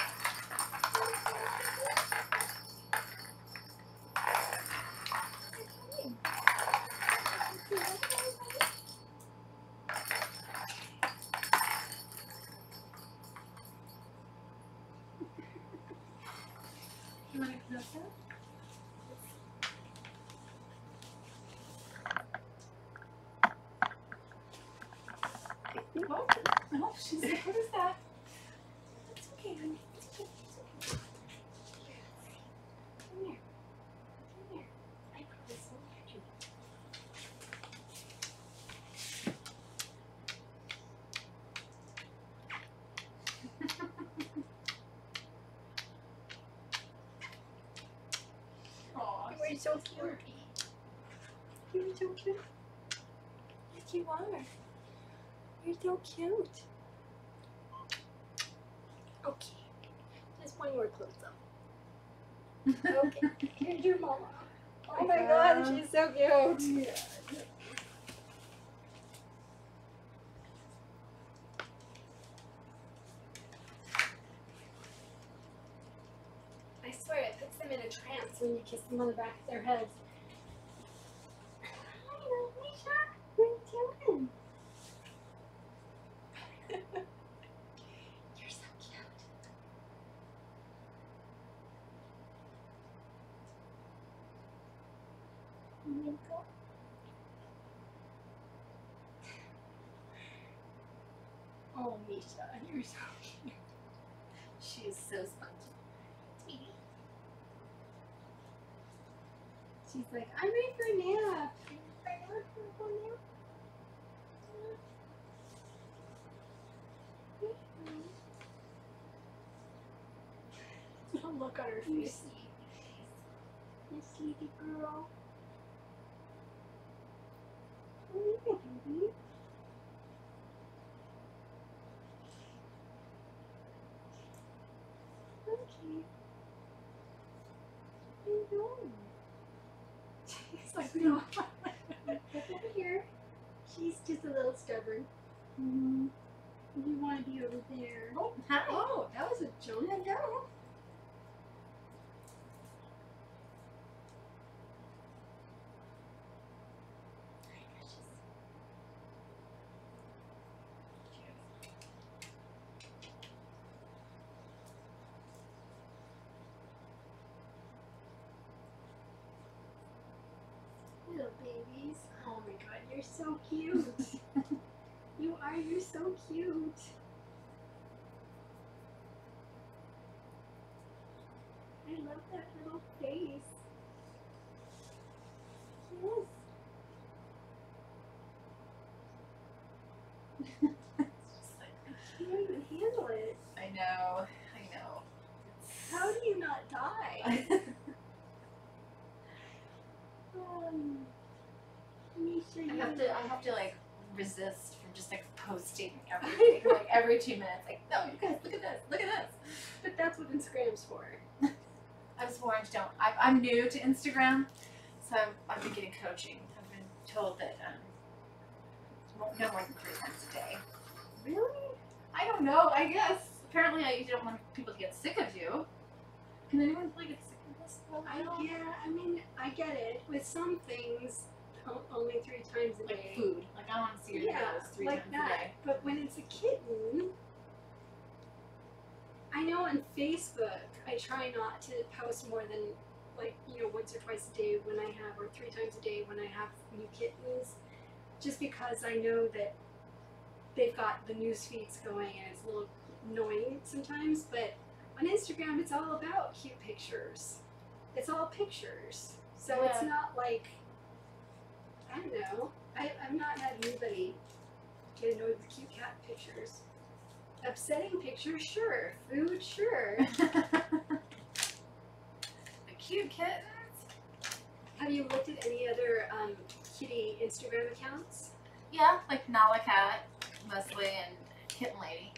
Speaker 3: You want to come up there?
Speaker 2: What? Oh, she's like, what is that?
Speaker 3: It's okay, honey. It's okay. It's okay. Come here. Come here. I promise I won't hurt you.
Speaker 2: Aw,
Speaker 3: You are so cute. You're so cute. Yes, you are. You're so cute. Okay. Just one more close up. Okay. Here's your mama. Oh my god, she's so cute.
Speaker 2: yeah.
Speaker 3: I swear it puts them in a trance when you kiss them on the back of their heads. Hi, little Misha. What are you doing? You're so cute. Michael. Oh, Misha, you're so cute.
Speaker 2: She is so spongy.
Speaker 3: She's like, I'm ready for a nap. Are you ready for a nap? The look on her face. You sleepy girl. What are you doing, baby? Okay. What are you doing? She's like, no. Get over here. She's just a little stubborn. Mm-hmm. You want to be over there.
Speaker 2: Oh, hi.
Speaker 3: Oh, that was a jump.
Speaker 2: Hello.
Speaker 3: Little babies. Oh my god, you're so cute. You are, you're so cute. I love that little face. Yes.
Speaker 2: Just like,
Speaker 3: I can't even handle it.
Speaker 2: I know.
Speaker 3: How do you not die? Misha,
Speaker 1: I have to like resist from just like posting everything like every 2 minutes. Like, no, you guys, look at this, look at this.
Speaker 3: But that's what Instagram's for.
Speaker 1: I was warned, don't. I'm new to Instagram, so I've been getting coaching. I've been told that no more than 3 times a day.
Speaker 3: Really?
Speaker 1: I don't know. I guess apparently you don't want people to get sick of you. Can anyone really get sick of this?
Speaker 3: I mean, I get it. With some things, only 3 times a
Speaker 1: Like
Speaker 3: day.
Speaker 1: food. Like I want to see your nails 3
Speaker 3: like
Speaker 1: times
Speaker 3: that.
Speaker 1: a day.
Speaker 3: But when it's a kitten, I know on Facebook, I try not to post more than like, once or twice a day when I have, or 3 times a day when I have new kittens, just because I know that they've got the news feeds going and it's a little annoying sometimes. But on Instagram, it's all about cute pictures. It's all pictures. So it's not like, I don't know. I've not had anybody get annoyed with cute cat pictures. Upsetting pictures, sure. Food, sure.
Speaker 1: The cute kittens.
Speaker 3: Have you looked at any other kitty Instagram accounts?
Speaker 1: Yeah, like Nala Cat, Leslie, and Kitten Lady.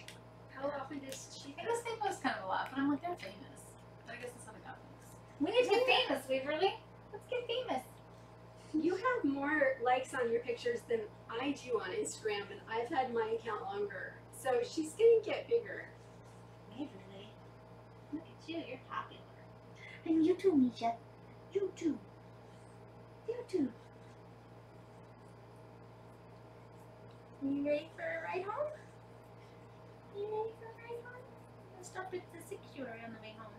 Speaker 3: How often does she
Speaker 1: I guess they post kind of a lot, but I'm like, they're famous. But I guess that's how they got famous. We need to get famous, Waverly. Let's get famous.
Speaker 3: You have more likes on your pictures than I do on Instagram, and I've had my account longer. So she's gonna get bigger.
Speaker 1: Waverly, look at you. You're popular.
Speaker 2: And you too, Misha. You too. You too. You ready for a ride home? You ready for a ride home? We'll stop at the sanctuary on the way home.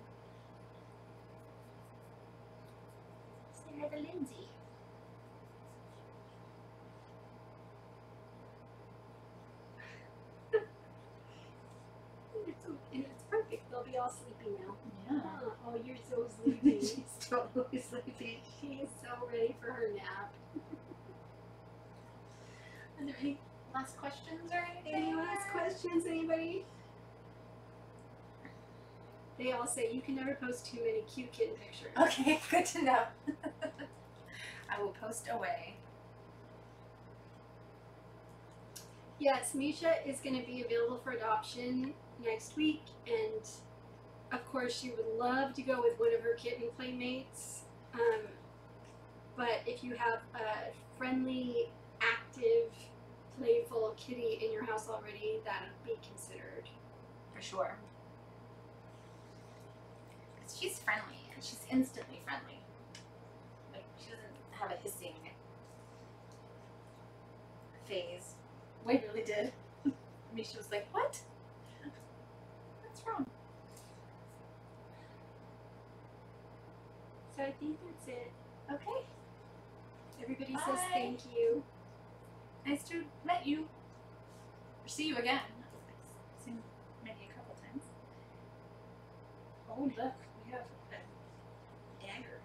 Speaker 2: Say hi to Lindsay.
Speaker 3: And it's perfect. They'll be all sleepy now.
Speaker 1: Yeah.
Speaker 3: Oh, you're so sleepy.
Speaker 1: She's totally sleepy.
Speaker 3: She is so ready for her nap.
Speaker 1: Are there any last questions or anything?
Speaker 3: Any last questions, anybody? They all say you can never post too many cute kitten pictures.
Speaker 1: Okay, good to know. I will post away.
Speaker 3: Yes, Misha is going to be available for adoption next week, and of course she would love to go with one of her kitten playmates. But if you have a friendly, active, playful kitty in your house already, that would be considered.
Speaker 1: For sure. Because she's friendly, and she's instantly friendly. Like, she doesn't have a hissing phase. Waverly did. Misha was like, what? What's wrong?
Speaker 3: So I think that's it.
Speaker 1: Okay.
Speaker 3: Everybody
Speaker 1: Bye.
Speaker 3: says thank you.
Speaker 1: Nice to meet you. Or see you again. I've seen maybe a couple times. Oh, look. We have a dagger.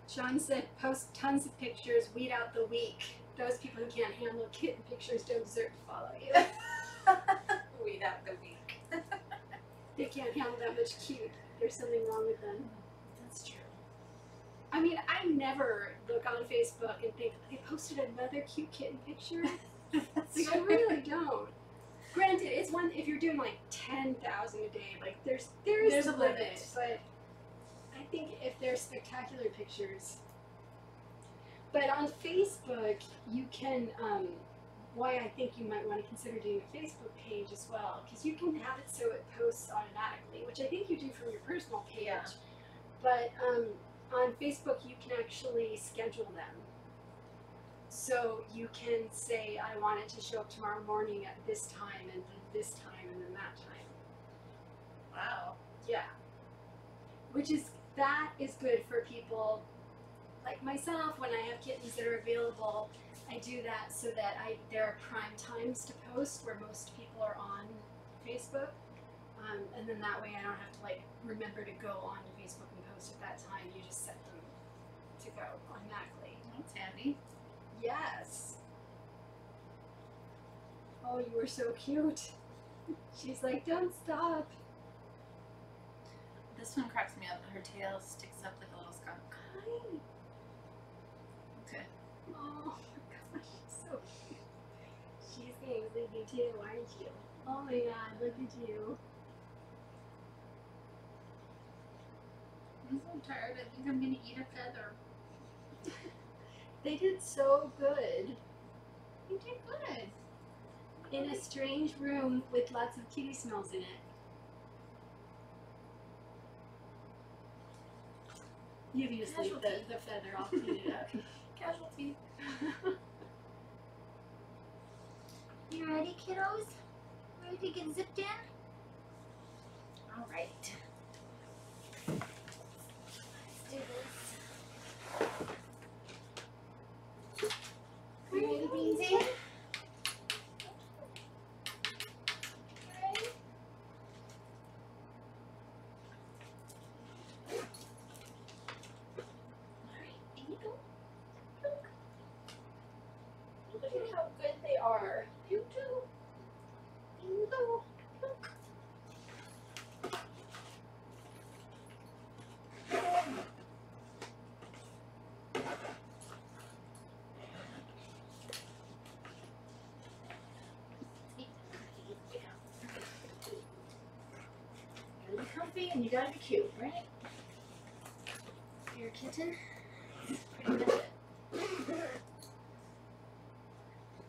Speaker 3: Sean said post tons of pictures, weed out the weak. Those people who can't handle kitten pictures don't deserve to follow you.
Speaker 1: Weed out the week.
Speaker 3: They can't handle that much cute. There's something wrong with them.
Speaker 1: That's true.
Speaker 3: I mean, I never look on Facebook and think, they posted another cute kitten picture.
Speaker 1: That's
Speaker 3: Like, I really don't. Granted, it's one, if you're doing like 10,000 a day, like there's
Speaker 1: There's
Speaker 3: a
Speaker 1: a
Speaker 3: limit.
Speaker 1: limit.
Speaker 3: But I think if they're spectacular pictures. But on Facebook, you can, why I think you might want to consider doing a Facebook page as well, because you can have it so it posts automatically, which I think you do from your personal page.
Speaker 1: Yeah.
Speaker 3: But on Facebook, you can actually schedule them. So you can say, I want it to show up tomorrow morning at this time, and then this time, and then that time.
Speaker 1: Wow.
Speaker 3: Yeah. That is good for people like myself. When I have kittens that are available, I do that so that there are prime times to post where most people are on Facebook. And then that way I don't have to like remember to go onto Facebook and post at that time. You just set them to go automatically.
Speaker 1: That's handy.
Speaker 3: Yes. Oh, you were so cute. She's like, don't stop.
Speaker 1: This one cracks me up. Her tail sticks up like a little skunk.
Speaker 3: Hi.
Speaker 1: Okay.
Speaker 3: Oh, too, aren't you? Oh my god, look at you.
Speaker 2: I'm so tired. I think I'm gonna eat a feather.
Speaker 3: They did so good.
Speaker 2: You did good.
Speaker 3: In a strange room with lots of kitty smells in it. You can just leave the feather, I'll clean it up.
Speaker 2: Casualty. You ready, kiddos? Ready to get zipped in? All right. Let's do this. You ready, Beansy? Ready? All right, in you go. Look. Look at how good they are. You too. In you go. Look. You gotta be comfy and you gotta be cute, right? You're a kitten. Pretty much it.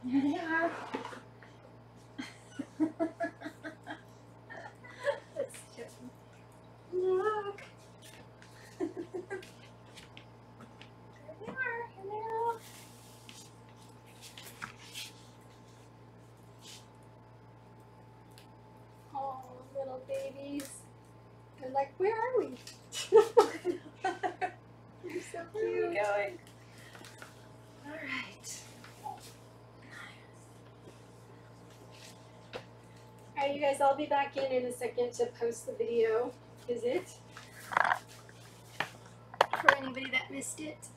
Speaker 2: There they are. Let's just look. There they are. Hello.
Speaker 3: Oh, little babies. They're like, where are we? You're so
Speaker 2: Where are
Speaker 3: cute.
Speaker 2: we going? All right.
Speaker 3: Alright, you guys, I'll be back in a second to post the video. Is it? For anybody that missed it.